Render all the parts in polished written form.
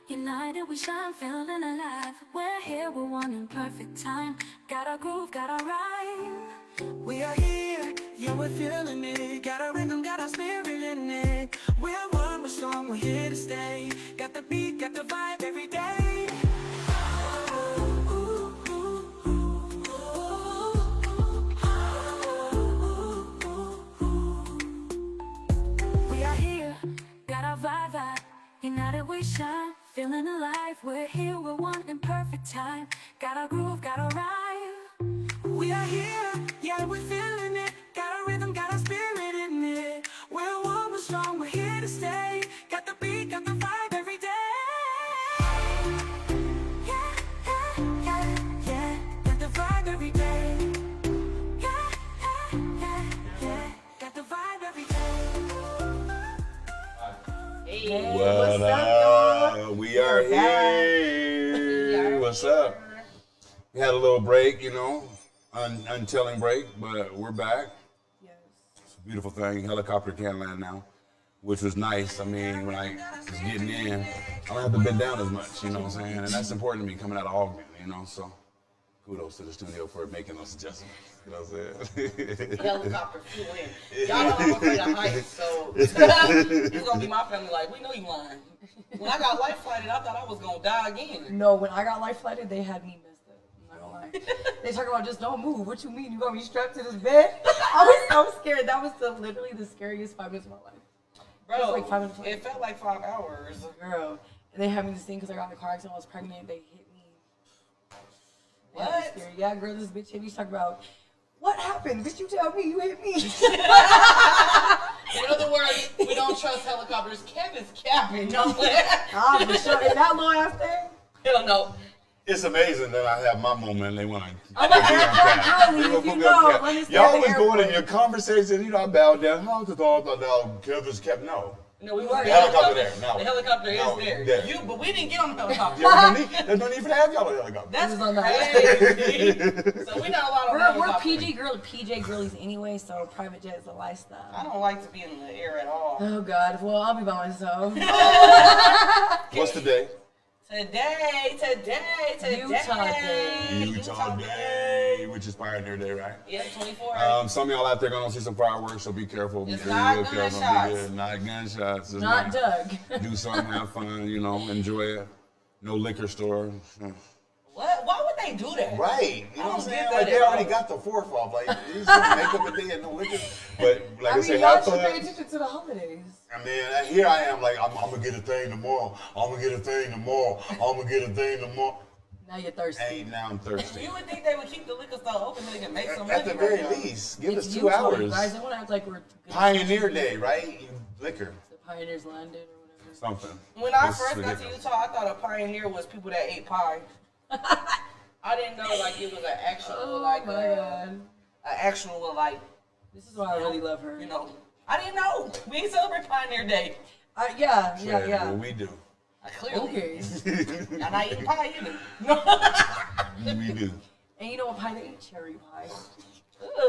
United we shine, feeling alive. We're here, we're one in perfect time. Got our groove, got our rhyme. We are here, yeah, we're feeling it. Got our rhythm, got our spirit in it. We're one, we're strong, we're here to stay. Got the beat, got the vibe every day. We are here, got our vibe. United we shine, feeling alive. We're here, we're one in perfect time. Got our groove, got our rhyme. We are here, yeah, we're feeling it. Got our rhythm, got our spirit in it. We're one, we're strong, we're here to stay. Got the beat, got the vibe every day. Yeah, yeah, yeah, yeah. Got the vibe every day. Yeah, yeah, yeah, yeah. Got the vibe every day. Hey, What up? We are here. What's up? We had a little break, untelling break, but we're back. Yes. It's a beautiful thing. Helicopter can land now, which was nice. I mean, when I was getting in, I don't have to bend down as much, you know what I'm saying? And that's important to me coming out of Augment, so kudos to the studio for making those adjustments. You know what I'm saying? Helicopter flew in. Y'all know I'm afraid of heights, so it's gonna be my family like, we know you lying. When I got life flighted, I thought I was gonna die again. No, when I got life flighted, they had me messed up. I'm not gonna lie. They talk about just don't move. What you mean? You got me strapped to this bed? I was so scared. That was literally the scariest 5 minutes of my life. Bro, like 5 minutes. it felt like 5 hours. Girl. And they had me this thing because I got in a car accident when I was pregnant. They hit me. What? Yeah, it was scary. Yeah, girl, this bitch hit me. She talked about, what happened? Bitch, you tell me you hit me. In other words, we don't trust helicopters. Kevin's capping. No, For sure. And that little ass thing. hell no. It's amazing that I have my moment and they want to. I'm like, girly, if you know, let me stay Y'all at the always going in airport. your conversation, I bowed down. How to talk about Kevin's kept no. No, we The were helicopter there, no. The helicopter No, is there. there. But we didn't get on the helicopter. There's no need for to have y'all on the helicopter. That's It was on the- crazy. So we not allowed on the We're helicopter. PJ girlies anyway, so private jet is a lifestyle. I don't like to be in the air at all. Oh God, well I'll be by myself. What's today? Today. Utah Day. Utah Day, which is Pioneer Day, right? Yeah, 24. Some of y'all out there gonna see some fireworks, so be careful. It's Be not real careful. gunshots. Be good. Not gunshots. It's Not Doug. Do something, have fun, enjoy it. No liquor store. What? Why would they do that? Right. You know what I'm I don't saying? get Like that they at already all. got the fourth off. Like these people make up a day and no liquor. But like I, I said, mean, y'all have should pay fun. attention to the holidays. I mean, here I am, like I'm gonna get a thing tomorrow. I'm gonna get a thing tomorrow. I'm gonna get a thing tomorrow. Now you're thirsty. Hey, now I'm thirsty. You would think they would keep the liquor store open so they can make some money. At the very right now. least, give It's us 2 Utah, hours. guys. They want to act like we're good. Pioneer Day, right? Liquor, The Pioneers landed or whatever. something. When I This is first got to ridiculous. Utah, I thought a pioneer was people that ate pie. I didn't know like it was an actual Oh like my God. an actual like This is why I really love her. I didn't know we celebrate Pioneer Day. Yeah. Well, we do. I clearly Okay. I'm not eating pie either. We do. And you know what pie they eat? Cherry pie.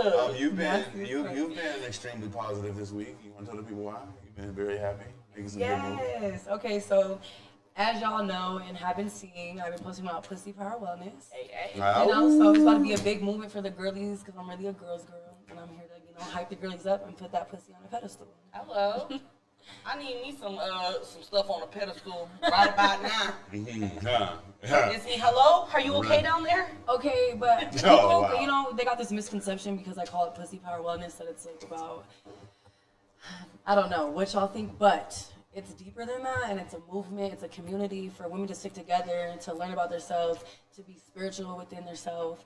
Ugh. You've been Nasty you've been extremely positive this week. You want to tell the people why? You've been very happy, making some good moves. Yes. Okay, so as y'all know and have been seeing, I've been posting about Pussy Power Wellness. Hey. You know, so it's about to be a big movement for the girlies because I'm really a girl's girl. And I'm here to, hype the girlies up and put that pussy on a pedestal. Hello. I need me some stuff on a pedestal right about now. Is he hello? Are you okay down there? Okay, but people, Oh, wow. they got this misconception because I call it Pussy Power Wellness that it's like about, I don't know what y'all think, but it's deeper than that, and it's a movement, it's a community for women to stick together and to learn about themselves, to be spiritual within themselves,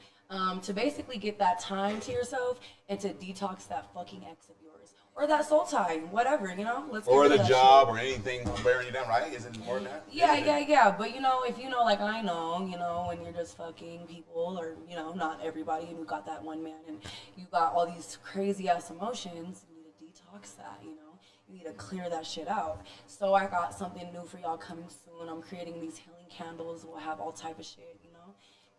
to basically get that time to yourself and to detox that fucking ex of yours. Or that soul tie, whatever, Let's get Or rid the of that job shit. or anything wearing you down, right? Is it more than that? Yeah. But if you know, like I know, when you're just fucking people, or not everybody, and you got that one man, and you got all these crazy ass emotions, you need to detox that. You need to clear that shit out. So I got something new for y'all coming soon. I'm creating these healing candles. We'll have all type of shit,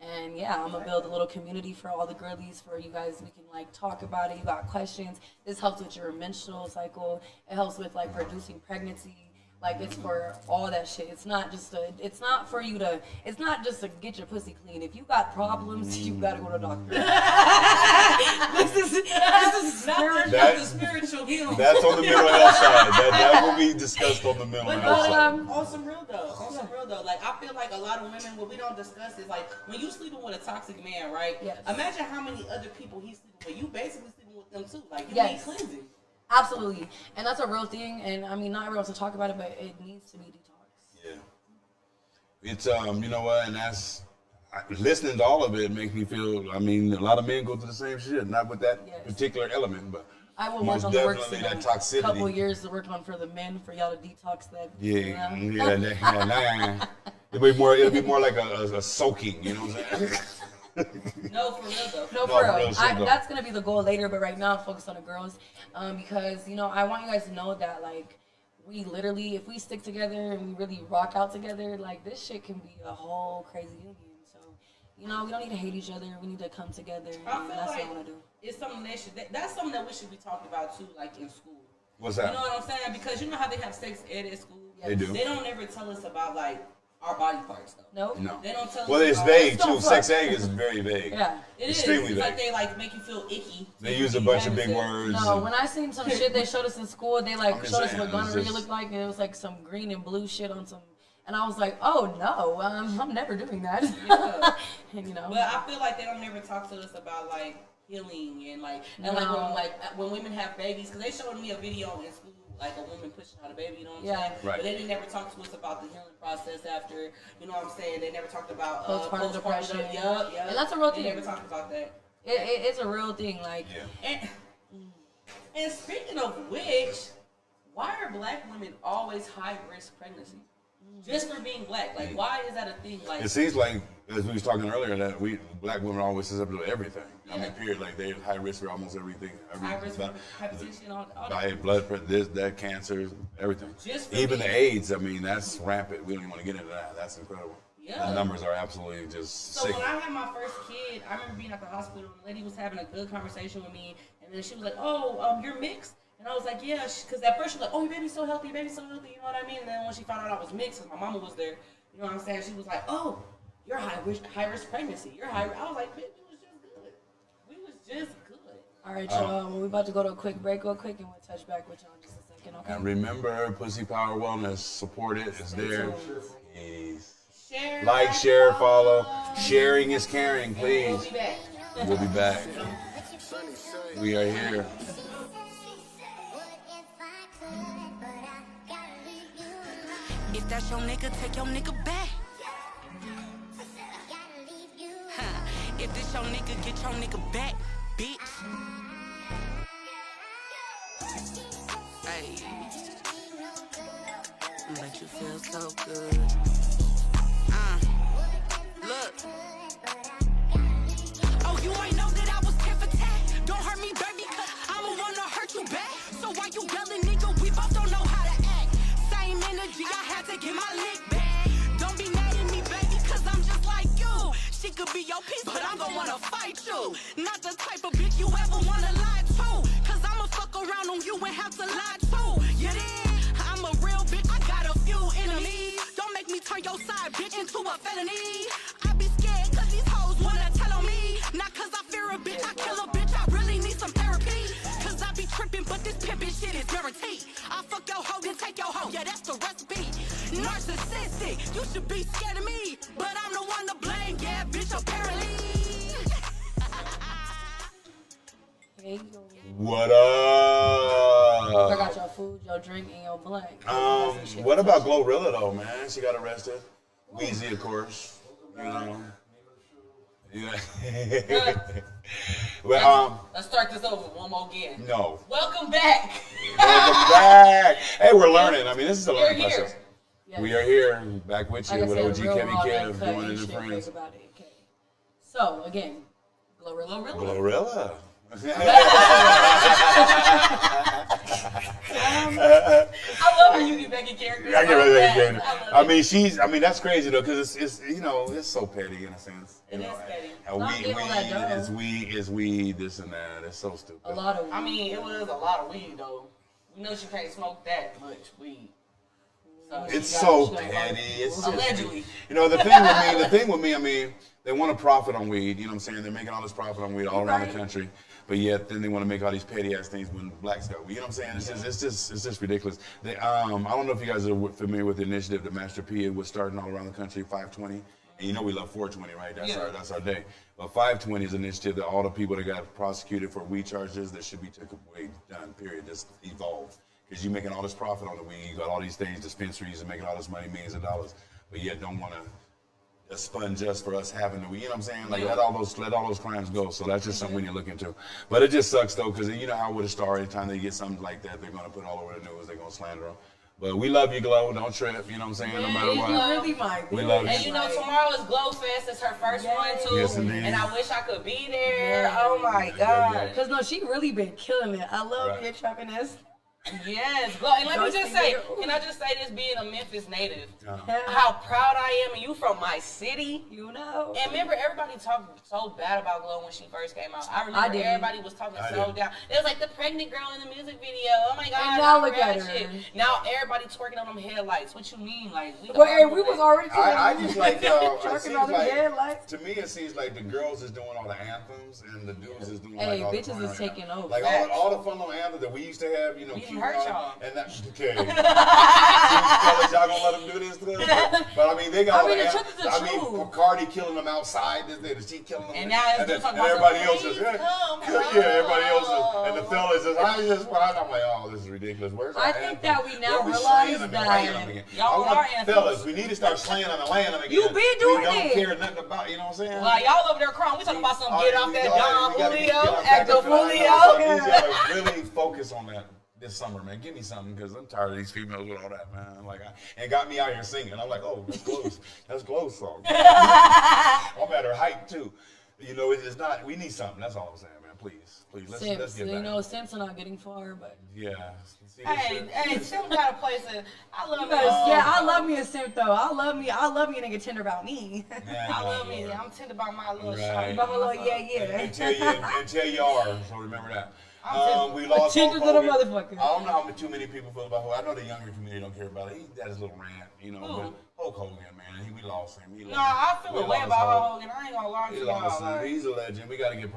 And yeah, I'm gonna build a little community for all the girlies, for you guys. We can talk about it. You got questions. This helps with your menstrual cycle. It helps with producing pregnancy. Like it's for all that shit. It's not just it's not for you to. It's not just to get your pussy clean. If you got problems, you gotta go to the doctor. this is spiritual. Not the spiritual healing. That's on the mental health side. That will be discussed on the mental But health side. on some real though, like I feel like a lot of women, what we don't discuss is like when you sleeping with a toxic man, right? Yes. Imagine how many other people he's sleeping with. You basically sleeping with them too. Like you Yes. need cleansing. Absolutely, and that's a real thing. And I mean, not everyone wants to talk about it, but it needs to be detox. Yeah. It's you know what, and that's listening to all of it makes me feel. I mean, a lot of men go through the same shit, not with that Yes. particular element, but I will most work on the work definitely in that a toxicity. couple years to work on for the men for y'all to detox that. Yeah, you know? yeah. It'll be more like a soaking. You know what I'm saying? No, for real though. No, No, for for real. real, shit, though. That's gonna be the goal later, but right now, focus on the girls, because you know I want you guys to know that like we literally, if we stick together and we really rock out together, like this shit can be a whole crazy union. So, you know, we don't need to hate each other. We need to come together, I and feel that's like what I want to do. it's something that's something that we should be talking about too, like in school. What's You that? know what I'm saying? Because you know how they have sex ed at school. They do. They don't ever tell us about like our body parts though. Nope. No. They don't tell Well, us it's about vague Don't too. fuck. Sex egg is very vague. Yeah. It is. Extremely It's like vague. they like make you feel icky. They use a bunch of big words. No, and- when I seen some shit they showed us in school, they like I'm just showed us saying, what it's gonorrhea just- looked like, and it was like some green and blue shit on some. And I was like, oh no, I'm never doing that. Yeah. And, you know. But I feel like they don't ever talk to us about like healing and like No. when women have babies, because they showed me a video in school like a woman pushing out a baby, you know what I'm Yeah. saying? Right. But they didn't never talk to us about the healing process after, you know what I'm saying? They never talked about Postpartum depression. Yup. And that's a real They thing. never talked about that. It's a real thing. Like, Yeah. And speaking of which, why are black women always high risk pregnancy? Just for being black. Like, why is that a thing? Like, It seems like, as we was talking earlier, that black women are always susceptible to everything. I mean, Yeah. period. Like they're high risk for almost everything. high risk for About- hypertension, all that. diet, blood pressure, this, that, cancer, everything. Just for Even the being- AIDS. I mean, that's rampant. We don't even want to get into that. That's incredible. Yeah. The numbers are absolutely just So sick. when I had my first kid, I remember being at the hospital and the lady was having a good conversation with me, and then she was like, "Oh, you're mixed," and I was like, "Yeah," because at first she was like, "Oh, your baby's so healthy, you know what I mean?" And then when she found out I was mixed, because my mama was there, you know what I'm saying? She was like, "Oh, you're high risk pregnancy. You're high." I was like, "Bitch, we was just good. We was just good." all right, y'all. Well, we're about to go to a quick break real quick, and we'll touch back with y'all in just a second, okay? And remember, Pussy Power Wellness, support it. It's there. tuned. Please. Share, Like, share, follow. Sharing is caring, We'll please. be back. We'll be back. We are here. If that's your nigga, take your nigga back. Huh. If this your nigga, get your nigga back, bitch. Hey. Make you feel so good. Look. Oh, you ain't know that I was tit for tat. Don't hurt me, baby, cause I'ma wanna hurt you back. So why you yelling, nigga? We both don't know how to act. Same energy, I had to get my lick back. Don't be mad at me, baby, cause I'm just like you. She could be your piece, but I'm gon' wanna fight you. Not the type of bitch you ever wanna lie to. Cause I'ma fuck around on you and have to lie too. You dig? I'm a real bitch, I got a few enemies. Don't make me turn your side bitch into a felony. I be scared cause these hoes wanna tell on me. Not cause I fear a bitch, I kill a bitch, I really need some therapy. Cause I be tripping, but this pimpin' shit is guaranteed. I fuck your hoe, then take your hoe, yeah, that's the recipe. Narcissistic, you should be scared of me. But I'm the one to blame, yeah, bitch, apparently. Hey, yo. What I up? got your food, your drink, and your blunt. What about Glorilla though, man? She got arrested. Weezy, of course. You know. Yeah. Well, Let's start this over one more again. no. Welcome back. Welcome back. Hey, we're learning. I mean, this is a We're learning here. process. Yes. We are here, back with you Like I with said, OG real Kevin raw, Kev, uncut, doing ain't it in shit friends. fake about it. Okay. So again, Glorilla. Glorilla. I love when you get back in character. I get ready to get it. I I mean, that's crazy though, because it's you know, it's so petty in a sense. It You is know, petty. and Not getting all that dough. is weed, this and that. It's so stupid. A lot of. mean, it was a lot of weed though. We know she can't smoke that much weed. So It's she so got petty. It's just, allegedly. you know, the thing with me, I mean, they want to profit on weed. You know what I'm saying? They're making all this profit on weed all around the country, but yet then they want to make all these petty ass things when blacks got weed. You know what I'm saying? It's just ridiculous. They, I don't know if you guys are familiar with the initiative that Master P was starting all around the country, 520. And you know we love 420, right? That's our day. But 520 is an initiative that all the people that got prosecuted for weed charges that should be taken away, done, period, just evolve. Because you're making all this profit on the weed, you got all these things, dispensaries, and making all this money, millions of dollars, but yet don't want to sponge us for us having the weed. You know what I'm saying? Like let all those crimes go. So that's just something we need to look into. But it just sucks though, because you know how with a star, anytime they get something like that, they're gonna put all over the news, they're gonna slander them. But we love you, Glow. Don't trip. You know what I'm saying? No matter what. Really might be. We love you. And you know, tomorrow is Glow Fest. It's her first one too. Yes, indeed. And I wish I could be there. Yeah. Oh my God. Because no, she really been killing it. I love being trappiness. Yes, Glow. And let me just say, can I just say this, being a Memphis native, how proud I am, and you from my city. You know. And remember, everybody talked so bad about Glow when she first came out. I remember everybody was talking so down. It was like the pregnant girl in the music video. Oh my God. And now look at her. Shit. Now everybody twerking on them headlights. What you mean? Like, we we was already I just like, twerking on the headlights. to me it seems like the girls is doing all the anthems and the dudes is doing Hey, like all the bitches is taking over. Like all the fun little anthems that we used to have, you know, hurt y'all. and that, okay. Fellas, y'all gonna let them do this to us? But I mean, they got all the anthems. I mean, Cardi killing them outside, she killing them. And now it's just and everybody else is, everybody else is, and the fellas is, I'm like, oh, this is ridiculous. Where's our I think anthem? that we now Where realize slaying them and that laying them again? y'all I want are anthems. fellas, we need to start slaying them and laying them again. You been doing we don't it. care nothing about, you know what I'm saying? Well, y'all over there crying. We talking about some get off that Don Julio, act active Julio. Really focus on that this summer, man. Give me something, because I'm tired of these females with all that, man. Like, and got me out here singing. I'm like, oh, that's close. That's close song. I'm at her height too. You know, it's not. We need something. That's all I'm saying, man. Please, let's get back. You know, Simps are not getting far, but yeah. See, Hey, Tim got a place that I love. I love me a Simp though. I love me a nigga tender about me. Man, I love me. I'm tender about my little right. shot. Until you are. So remember that. We A lost tender Hulk little Hogan. motherfucker. I don't know how too many people feel about Hulk. I know the younger community don't care about it. He had his little rant, you know. But Hulk Hogan, man, we lost him. No, I feel a way about Hulk Hogan. I ain't gonna lie to y'all. He's a legend. We gotta give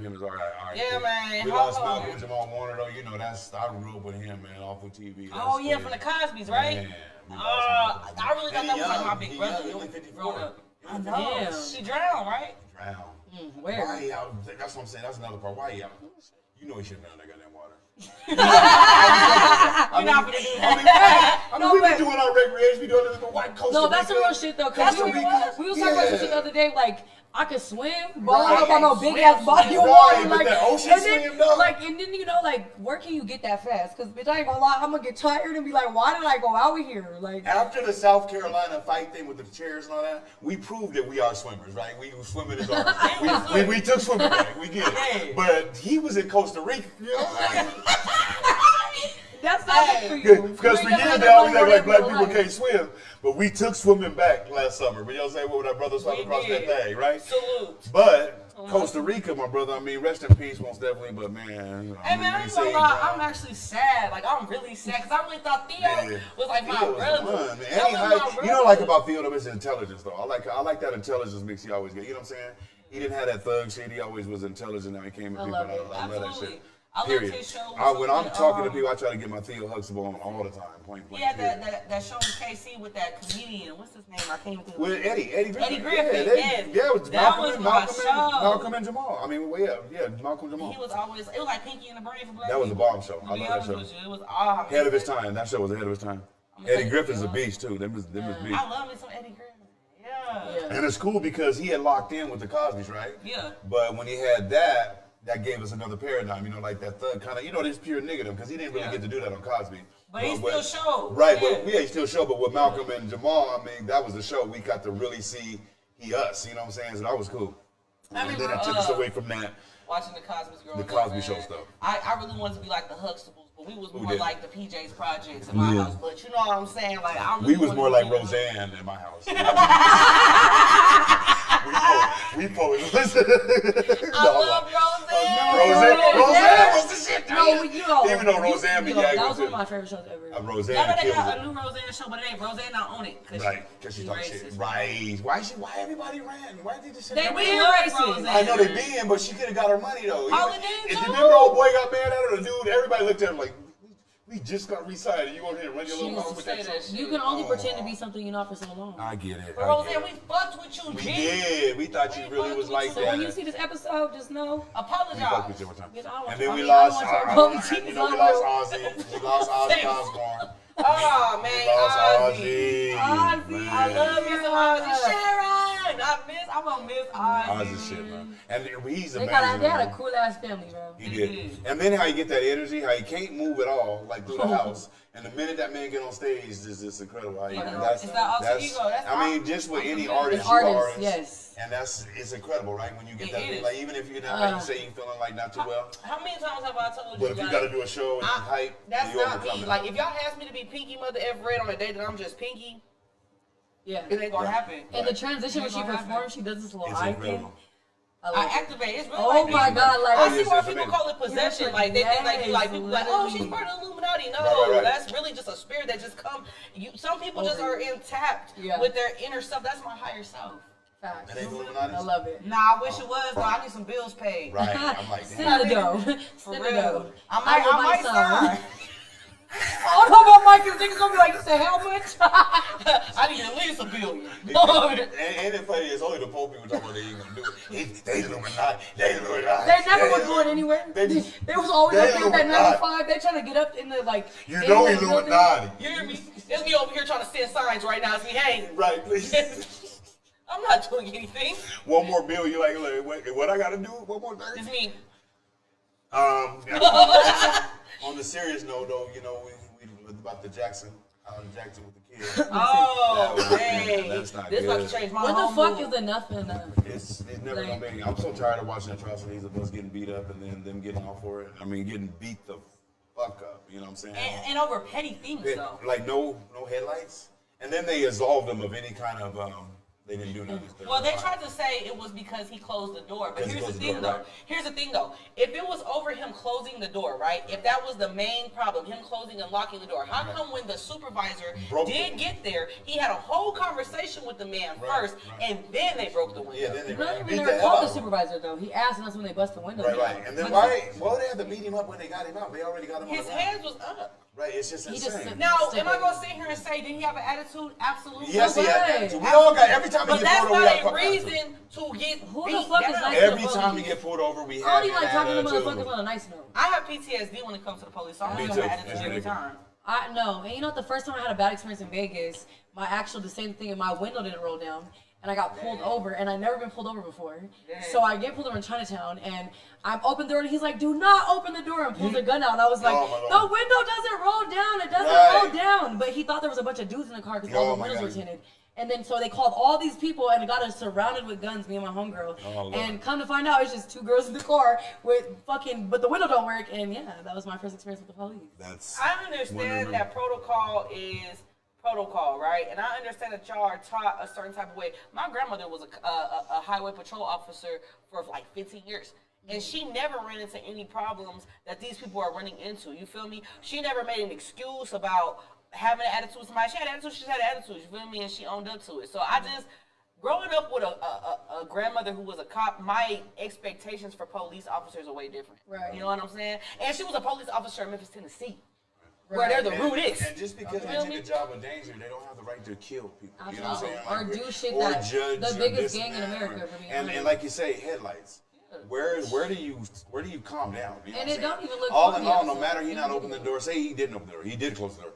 him his all right. Yeah, man. We Hulk lost Malcolm Hogan. Jamal Warner though. You know, I grew up with him, man, off of TV. Oh yeah, from the Cosby's, right? Man, I really thought that was like my big brother. He only 54. I know. He drowned, right? Drowned. Where? Why he out? That's what I'm saying. That's another part. Why he out? You know he shouldn't have done that goddamn water. You're not gonna do that. I mean, we been doing our recreation, we doing this with white Costa No, that's some Rica. real shit though. Cause Costa Rica. we was talking about this shit the other day. Like I could swim, but I Right. don't know about no big ass body of Right, water. but Like, that ocean and then, swim, though? and then you know, like, where can you get that fast? Cause bitch, I ain't gonna lie, I'm gonna get tired and be like, why did I go out here? Like After the South Carolina fight thing with the chairs and all that, we proved that we are swimmers, right? We were swimming as art. we took swimming back. We get it. But he was in Costa Rica. You know what I'm saying? that's not good for you. Because for You ain't years never they always know act like where black they people go. can't swim. But we took swimming back last summer. But you know what I'm saying? When our brothers swam across that thing, right? Salute. But Costa Rica, my brother, I mean, rest in peace, most definitely. But man, Hey man, I ain't gonna lie, I'm actually sad. Like I'm really sad because I really thought Theo was like my brother. You know, what I like about Theo though, is his intelligence though. I like that intelligence mix he always get. You know what I'm saying? He didn't have that thug shit. He always was intelligent. Now he came at people. love it. I love that shit. I love Period. his show. When I'm talking to people, I try to get my Theo Huxtable on all the time. Point blank. He had that show with KC with that comedian. What's his name? I can't think of With it. Eddie Griffin. Eddie Griffin, Yeah, it was that was my show. Malcolm and Jamal. I mean, yeah, Malcolm Jamal. He was always, it was like Pinky in the Brain for black That was a people. bomb show. I To be love that honest show. with you, it was all Ahead of his time. That show was ahead of his time. Eddie Griffin's a beast too. Them was beast. I love me some Eddie Griffin. Yeah. And it's cool because he had locked in with the Cosby's, right? Yeah. But when he had that gave us another paradigm, you know, like that thug kind of, you know, this pure nigga because he didn't really get to do that on Cosby. But he still showed. Right, Yeah. but he still showed. But with Malcolm and Jamal, I mean, that was the show. We got to really see us, you know what I'm saying? So that was cool. I And then remember, it took us away from that. watching the Cosby's growing The up, Cosby man. Show stuff. I really wanted to be like the Huxtables, but we was more did? like the PJ's Projects in my house. But you know what I'm saying? Like I We really was more wanted like to be Roseanne in my house. we posed. I love Roseanne. Roseanne was the shit. Even though Roseanne be that gagging was one of too. my favorite shows ever. Roseanne Now that they kills got it. a new Roseanne show, but it ain't Roseanne not on it. Right, because she talks racist. shit. Right. Why everybody ran? Why did this shit They happen? be love racist. Roseanne. I know they being, but she could have got her money though. All it If is, you too. remember old boy got mad at her, the dude, everybody looked at him like, we just got re-signed and you over here run your little mouth with that shit. You can only pretend to be something you're not for so long. I get it. But Roseanne, we fucked with you, We G. did. We thought you We really fucked was with like you. So that. when you see this episode, just know. We fucked Apologize. with you one time. Bitch, I don't And then want we you- I lost, don't want your you know, we lost Ozzy. We lost Ozzy Osbourne. Oh, man, We lost Ozzy. Ozzy. Ozzy, I Man. love me some Ozzy. Sharon! I'm gonna miss Ozzy. Ozzy shit, man. And he's They amazing. had a man. cool ass family, man. He did. And then how you get that energy, how he can't move at all, like through the house. And the minute that man get on stage, is just incredible. How he, and It's that alter ego. That's I mean, just with any artist, Artist, you're artist. yes. And it's incredible, right? When you get It that, is. like even if you're not, like you say, you feeling like not too well. How many times have I told you? But if you got to do a show and hype, That's you not overcome me. it. Like, if y'all ask me to be Pinky Mother Everett on a day that I'm just Pinky, Yeah. it ain't gonna happen. And the transition when she It's gonna performs, she does this little It's eye thing. incredible. I I like it. activate. It's really Oh like my Pinky. God, like- I Oh, see yes, why yes, people amazing. call it possession. Like, they think like you, people like, oh, she's part of the Illuminati. No, Right. that's really just a spirit that just come. Some people just are intact with their inner self. That's my higher self. Facts. It ain't Illuminati. I love it. Nah, I wish it was, though. I need some bills paid. Right. I'm like, Send damn. the dough. For Send the dough. real. I might sign. I don't know about Mike, because niggas gonna be like, you say how much? I need at least $1 billion. And it's funny, it's only the Pope people talking about they ain't gonna do it. They Illuminati. They Illuminati. They never was going anywhere. They They was always they up there with that Illuminati. 95. They trying to get up in the, like, You in know the building. Illuminati. You hear me? It's me over here trying to send signs right now. It's me, hey, Right, please. I'm not doing anything. One more bill, you like what I gotta do? One more thing? It's me. On the serious note, though, you know, we about the Jackson with the kids. Oh, That was- dang. that's not This about good. to change my What whole the fuck mood. is enough enough? It's never gonna be. I'm so tired of watching atrocities of us getting beat up and then them getting off for it. I mean, getting beat the fuck up. You know what I'm saying? And over petty things, though. Like no headlights, and then they absolved them of any kind of. They didn't do nothing. Well, they tried to say it was because he closed the door, but Because he here's the closed the thing, door, though. right. Here's the thing, though. If it was over him closing the door, right? If that was the main problem, him closing and locking the door, how come when the supervisor did get there, he had a whole conversation with the man first, and then they broke the window? Yeah, then they Not beat even the never hell called out the of him. supervisor though. He asked, and that's when they bust the window. Right, down. right. And then why they had to beat him up when they got him out? They already got him on His the ground. hands was up. Right, it's just He insane. just- Now, am I going to sit here and say, did he have an attitude? Absolutely. Yes, he No had way. attitude. We all got, every time we But get that's pulled over, we got not a fucking attitude. reason to get Who the beat fuck is down. like Every the time we police? get pulled over, we I have don't even like talking to attitude. motherfuckers on a nice note. I have PTSD when it comes to the police, so I'm Me going too. to have attitude It's every ridiculous. time. I know, and you know what? The first time I had a bad experience in Vegas, the same thing, and my window didn't roll down, and I got pulled over, and I'd never been pulled over before. So I get pulled over in Chinatown, and I'm open the door, and he's like, "Do not open the door," and pulls a gun out, and I was like, Oh, my "The Lord. window doesn't roll down. It doesn't Right. roll down." But he thought there was a bunch of dudes in the car because all Oh, the my windows were God. tinted. And then so they called all these people and got us surrounded with guns, me and my homegirl. Oh, Lord. And come to find out, it's just two girls in the car with but the window don't work. And yeah, that was my first experience with the police. That's I understand that protocol is protocol, right? And I understand that y'all are taught a certain type of way. My grandmother was a highway patrol officer for like 15 years. And she never ran into any problems that these people are running into. You feel me? She never made an excuse about having an attitude with somebody. She had an attitude, she had an attitude, you feel me? And she owned up to it. So I just, growing up with a grandmother who was a cop, my expectations for police officers are way different. Right. You know what I'm saying? And she was a police officer in Memphis, Tennessee. Where they're the rudest. And just because they take a job of danger, they don't have the right to kill people. You know what I'm saying? Absolutely. Or do shit or that judge the or biggest this gang in and that. America, for being And honest. like you say, headlights. Where do you calm down? You know And what it I'm don't saying? even look all funny in all, no outside. matter he not opened the door. Say he didn't open the door. He did close the door.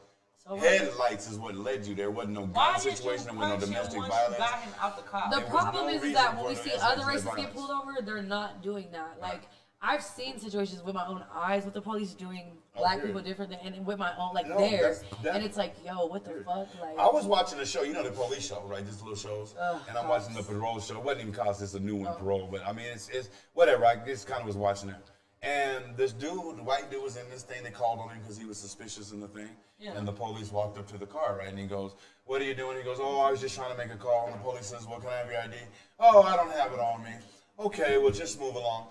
So what? Headlights is what led you there. Wasn't no Why gun did you situation. There was punch no him domestic once violence. you got him out the car? The There was problem no is reason that for when we the see incident other to races violence. get pulled over, they're not doing that. Like, I've seen situations with my own eyes with the police doing black period. people different than, and with my own, like, No, theirs. that- And it's like, yo, what the fuck? Like, I was watching a show, you know the police show, right? Just little shows. And I'm watching the Cops. parole show. It wasn't even Cops, it's a new one, Parole. But I mean, it's whatever. I just kind of was watching it. And this dude, the white dude was in this thing. They called on him because he was suspicious in the thing. And the police walked up to the car, right? And he goes, "What are you doing?" He goes, "Oh, I was just trying to make a call." And the police says, "Well, can I have your ID?" "Oh, I don't have it on me." "Okay, well, just move along."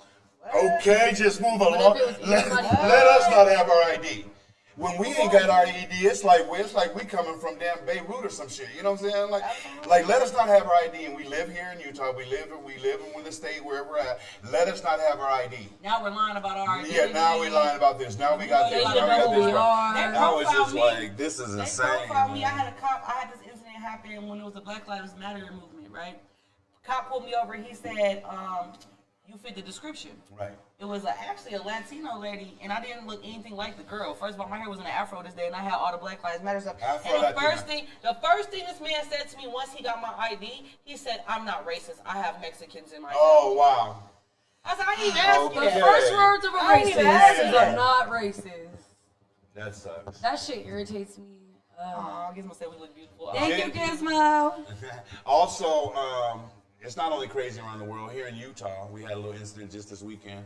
Okay, just move along. if it was Let anybody us not have our ID. When we ain't got our ID, it's like we coming from damn Beirut or some shit. You know what I'm saying? Like let us not have our ID. And we live here in Utah. We live in the state wherever we're at. Let us not have our ID. Now we're lying about our identity. Yeah, now we lying about this. Now we got this. They Now we got know who we this. are. Now it's just me. like this is They insane. profiled me. I had this incident happen when it was the Black Lives Matter movement, right? Cop pulled me over. He said, "You fit the description." Right. It was actually a Latino lady, and I didn't look anything like the girl. First of all, my hair was in an afro this day, and I had all the Black Lives Matter stuff. Afro And the Latina. first thing this man said to me once he got my ID, he said, "I'm not racist. I have Mexicans in my." Oh wow. I said, "I didn't even ask you The Okay. that." first words of a I ain't even asked racist that. are not racist. That sucks. That shit irritates me. Aw, Gizmo said we look beautiful. Thank Yeah. you, Gizmo. Also, it's not only crazy around the world. Here in Utah, we had a little incident just this weekend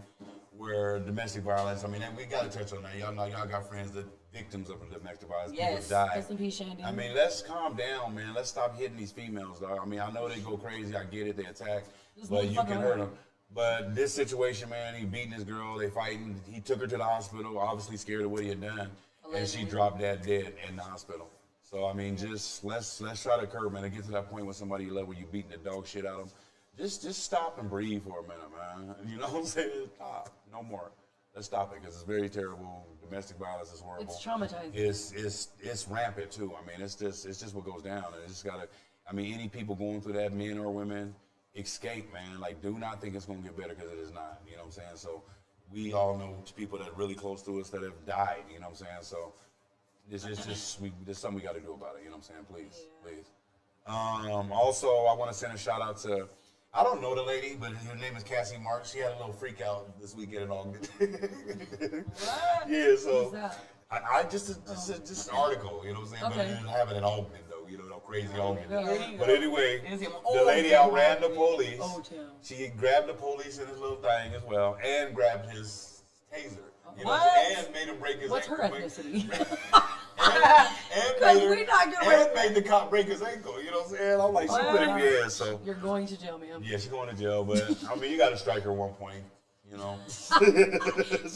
where domestic violence. I mean, we got to touch on that. Y'all know, y'all got friends that victims of domestic violence. Yes. People die. Rest in peace, Shandy. I mean, let's calm down, man. Let's stop hitting these females, dog. I mean, I know they go crazy. I get it. They attack, Just but you motherfucker can hurt. hurt them. But this situation, man, he beating this girl. They fighting. He took her to the hospital, obviously scared of what he had done, and she dropped that dead in the hospital. So I mean, just let's try to curb, man, and get to that point where somebody you love, where you beating the dog shit out of them. Just stop and breathe for a minute, man. You know what I'm saying? Stop. No more. Let's stop it because it's very terrible. Domestic violence is horrible. It's traumatizing. It's rampant too. I mean, it's just what goes down. And it's just gotta. I mean, any people going through that, men or women, escape, man. Like, do not think it's gonna get better because it is not. You know what I'm saying? So, we all know people that are really close to us that have died. You know what I'm saying? So, this is there's something we got to do about it. You know what I'm saying? Please. Also, I want to send a shout out to. I don't know the lady, but her name is Cassie Marks. She had a little freak out this weekend in Ogden. Yeah, so Who's that? I just an article, you know what I'm saying? But Okay. it didn't have it in Ogden though, you know, no crazy Ogden. Yeah. But anyway, It's him. the lady outran the police. Old town. She grabbed the police in his little thing as well, and grabbed his taser. You know, What? and made him break his What's her ankle. ethnicity? And we not gonna and made the cop break his ankle. You know what I'm saying? I'm like, she put him in, so. You're going to jail, ma'am. Yeah, she's going to jail, but I mean, you got to strike her at one point, you know.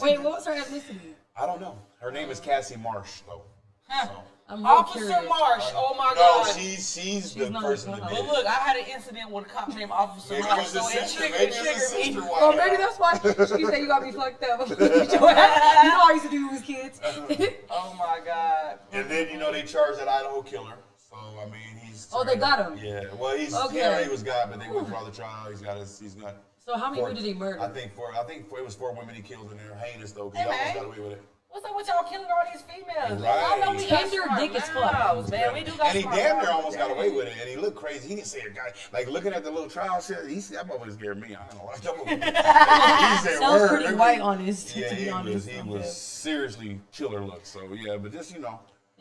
Wait, what was her ethnicity? I don't know. Her name is Cassie Marsh, though. So. I'm real Officer curious. Marsh. Oh my No, God. she's the not person a that cop. did But it. look, I had an incident with a cop named Officer Maybe Marsh, it's his so it sister. triggered Maybe it's his me. sister. Oh, maybe that's why she said you got me fucked up. You know I used to do with kids. Oh my God. And then, you know, they charged that Idaho killer. So, I mean, he's... Oh, they got him? Yeah. Well, he's... Okay. Yeah, he was got, but they went for other trial. He's got... So how many four- did he murder? I think it was 4 women he killed in there. Heinous, though, because Hey, he almost man. got away with it. What's up with y'all killing all these females? Right. I know we got Tender smart dick as fuck. mouths, man. We do got And he smart damn near mouths. almost got away with it, and he looked crazy. He didn't say a guy like looking at the little trial shit. That motherfucker scared me. I don't know. He said Sounds word. pretty white honest, Yeah, to be honest. he was seriously killer look. So yeah, but just It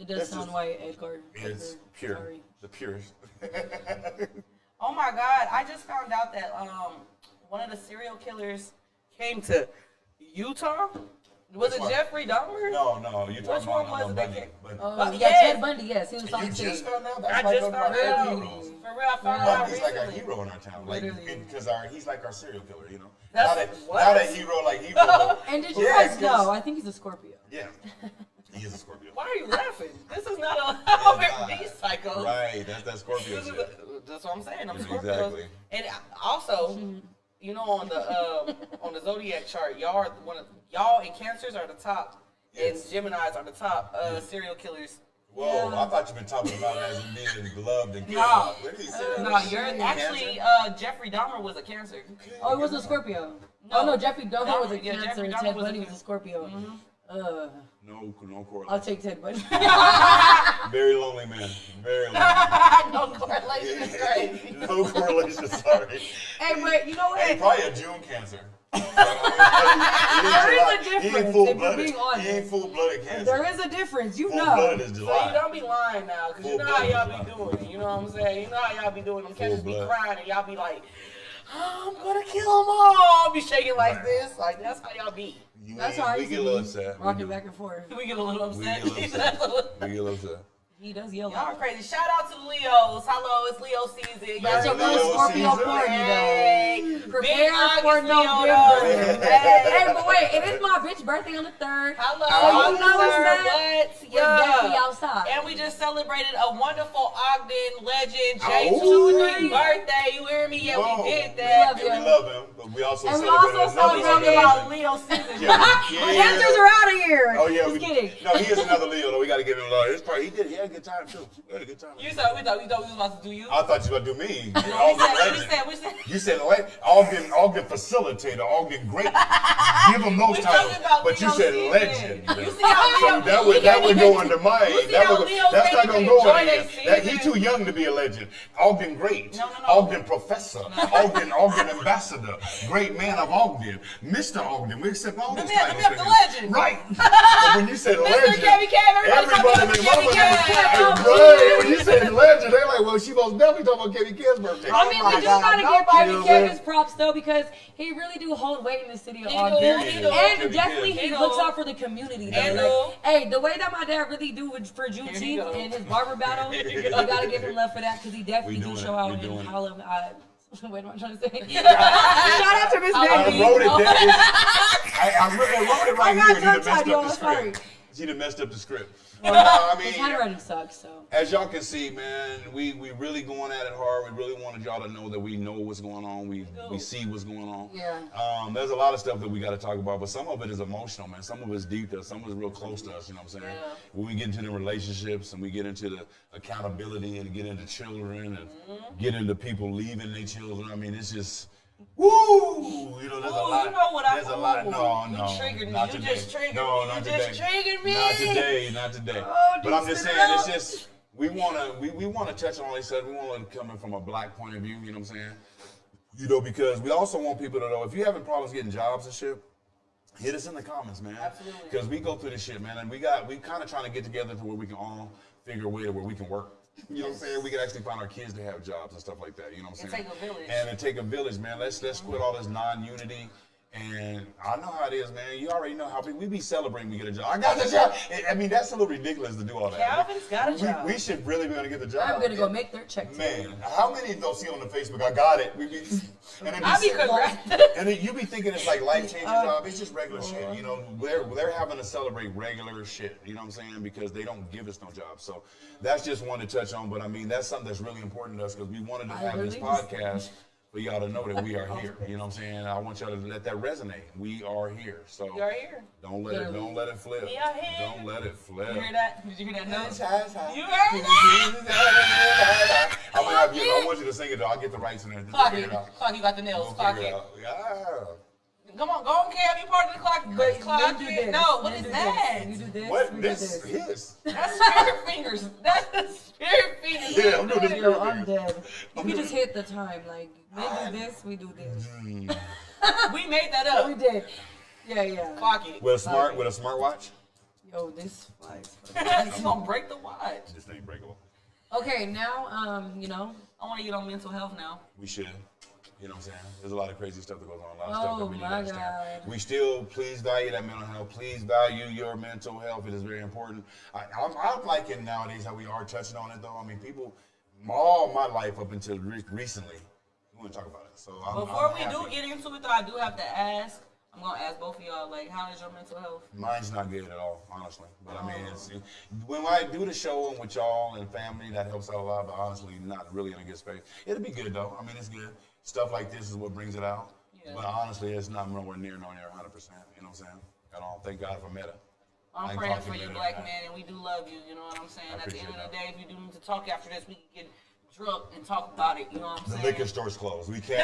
does this sound is- white, Edgar. it's Edgar, pure, Sorry. the purest. Oh my God! I just found out that one of the serial killers came to Utah. Was Which it one? Jeffrey Dahmer? No, you're Which talking one about was it that Bundy. came? But Oh, yeah, yes. Ted Bundy, yes. He was you talking just to found out. I That's just like found one of our out. heroes. For real, I found out Bundy's like a recently. hero in our town, like Literally. because he's like our serial killer, you know. That's what? Not a hero like hero. but- And did you Yeah, guys know? I think he's a Scorpio. Yeah, he is a Scorpio. Why are you laughing? This is not a these psychos. Right, that's that Scorpio This is shit. that's what I'm saying. I'm Yeah, Scorpio. exactly. And also, you know, on the zodiac chart, y'all and Cancers are the top, Yes. and Geminis are the top serial killers. Whoa, I thought you've been talking about it as in being beloved and killed. No. Where did he say that? No, you're actually Jeffrey Dahmer was a Cancer. Oh, he was a Scorpio. No. Oh, no, Jeffrey Dahmer was a Yeah, Cancer Jeffrey and Dahmer Ted was a Bundy was a Cancer. Scorpio. No correlation. I'll take Ted Bundy. Very lonely man. Very lonely. No correlation is crazy. No correlation, sorry. Hey, but you know what? Hey, probably a June Cancer. There is a difference, He ain't if full-blooded. we're being honest. He ain't full-blooded Cancer. There is a difference, you Full-blooded know. is So you July. don't be lying now, because you know how Full-blooded y'all be is doing it. You know what I'm saying? You know how y'all be doing them. Cancers be Full-blood. crying and y'all be like, oh, I'm gonna kill them all. Be shaking like this. Like, that's how y'all be. That's how I we used get to a little be, upset. rocking back and forth. We get a little We upset. get a little upset. We get a little upset. He does yell Y'all out. crazy. Shout out to the Leos. Hello, it's Leo season. That's Y'all a know real Leo Scorpio season. party, though. Hey, Prepare for August, November. Hey. Hey, but wait, it is my bitch birthday on the 3rd. Hello, So you know what's sir. that? What? We're definitely outside. And we just celebrated a wonderful Ogden legend, Oh. J2's birthday. You hear me? Yeah, Whoa. we did that. We love We love him, but we also And we celebrated also another We celebrated talking legend. about Leo season. The Panthers are out of here. Oh yeah, Just kidding. No, he is another Leo though. We got to give him love. This part, he had a good time too. He had a good time. You thought we was about to do you? I thought you were gonna do me. We said. You said Ogden facilitator, Ogden great. Give him those We titles, talking about but you Leo said season. legend. You see how Leo? That would go under mine. You see how Leo That's not can't gonna even go enjoy in their there. season? He's too young to be a legend. Ogden great. No. Ogden professor. Ogden ambassador. Great man of Ogden. Mr. Ogden. We accept all those The man, titles. the for him. legend. Right. But when you said legend, Kevin Cam, everybody everybody talking about Kevin Cam. Right. When you said legend, they're like, well, she most definitely talking about Kevin Cam's birthday. I mean, we do gotta give Bobby Kim his props though, because he really do hold weight in the city of Ogden. He do. And definitely He he do. looks out for the community though. He Like, do. hey, the way that my dad really do for Here you Juneteenth go. and his barber battle, we gotta give him love for that because he definitely We do doing show it. out We and doing it. how what am I trying to say? Shout out to Miss I Baby. wrote it down. I wrote it right I got here. and tongue-tied, He y'all. done messed up the Sorry. script. He done messed up the script. His handwriting sucks, so. As y'all can see, man, we really going at it hard. We really wanted y'all to know that we know what's going on. We see what's going on. Yeah. There's a lot of stuff that we got to talk about, but some of it is emotional, man. Some of it's deep to us. Some of it's real close to us. You know what I'm saying? Yeah. When we get into the relationships and we get into the accountability and get into children and get into people leaving their children. I mean, it's just. Woo! You know, there's a lot. You know what there's a lot. No, You no. triggered me. Not You today. just triggered no, me. Not You today. just triggered me. Not today. Not today. Oh, but I'm just spit saying, it it's out. just we wanna touch on, like I said, we want to come in from a black point of view. You know what I'm saying? You know, because we also want people to know if you're having problems getting jobs and shit. Hit us in the comments, man. Absolutely. Because we go through this shit, man, and we kind of trying to get together to where we can all figure a way to where we can work. You know what I'm saying? We can actually find our kids to have jobs and stuff like that. You know what I'm saying? take a village. And it take a village, man. Let's quit all this non-unity. And I know how it is, man. You already know how we be celebrating we get a job. I got the job. I mean, that's a little ridiculous to do all that. Calvin's got a job. We should really be gonna get the job. I'm gonna go make their check. Man, how many don't see on the Facebook? I got it. And it I be be, congrats. And then you be thinking it's like life-changing job. It's just regular shit. You know, they're having to celebrate regular shit. You know what I'm saying? Because they don't give us no job. So that's just one to touch on. But I mean, that's something that's really important to us because we wanted to have this podcast for y'all to know that we are here. You know what I'm saying? I want y'all to let that resonate. We are here. So We are here. don't let it flip. We are here. Don't let it flip. You hear that? Did you hear that note? You You heard that? I want you to sing it though. I'll get the rights in there. Clock Figure it. it out. Clock, you got the nails. We'll Clock figure it. out. Yeah. Come on, go on, Cam. You part of the clock. Clock do it. this. No, what You is do that? this. You do this. What? we do This? His? That's spirit fingers. That's the spirit fingers. Yeah, I'm doing this. Yo, I'm dead. You can just hit the time. Like, men do this, we do this. We made that We up. did. Yeah. Clock it. With a smartwatch? Yo, this flies. It's gonna break the watch. This ain't breakable. Okay, now, you know. I want to get on mental health now. We should. You know what I'm saying? There's a lot of crazy stuff that goes on. A lot of stuff that we need to my understand. God. We still please value that mental health. Please value your mental health. It is very important. I'm liking nowadays how we are touching on it though. I mean, people, all my life up until recently, we want to talk about it. So Before I'm we do happy. get into it, though, I do have to ask. I'm gonna ask both of y'all, like, how is your mental health? Mine's not good at all, honestly. But I mean, when I do the show and with y'all and family, that helps out a lot. But honestly, not really in a good space. It'll be good though. I mean, it's good. Stuff like this is what brings it out. Yeah. But honestly, it's not nowhere near 100%. You know what I'm saying? I don't thank God for Meta. I I'm ain't praying talking for you, to black that. man, and we do love you. You know what I'm saying? I At the end appreciate of the that. day, if you do need to talk after this, we can get drunk and talk about it. You know what I'm The saying? liquor store's closed. We can't.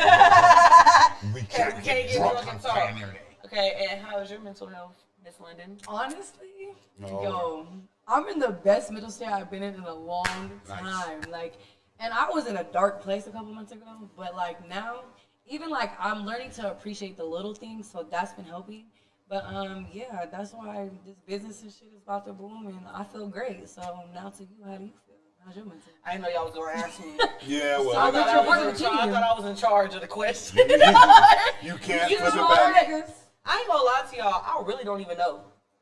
we We can't can't get get drunk drunk on and talk. Saturday. Okay, and how is your mental health, Miss London? Honestly, No. yo, I'm in the best middle state I've been in a long Nice. time. Like, and I was in a dark place a couple months ago, but like now, even like I'm learning to appreciate the little things, so that's been helping. But yeah, that's why this business and shit is about to boom, and I feel great. So now to you, how do you feel? How's your mental? I didn't know y'all was gonna ask me. Yeah, I well, thought let I your was partner in charge. I team. thought I was in charge of the question. you can't You flip know it back. Niggas. I ain't gonna lie to y'all. I really don't even know.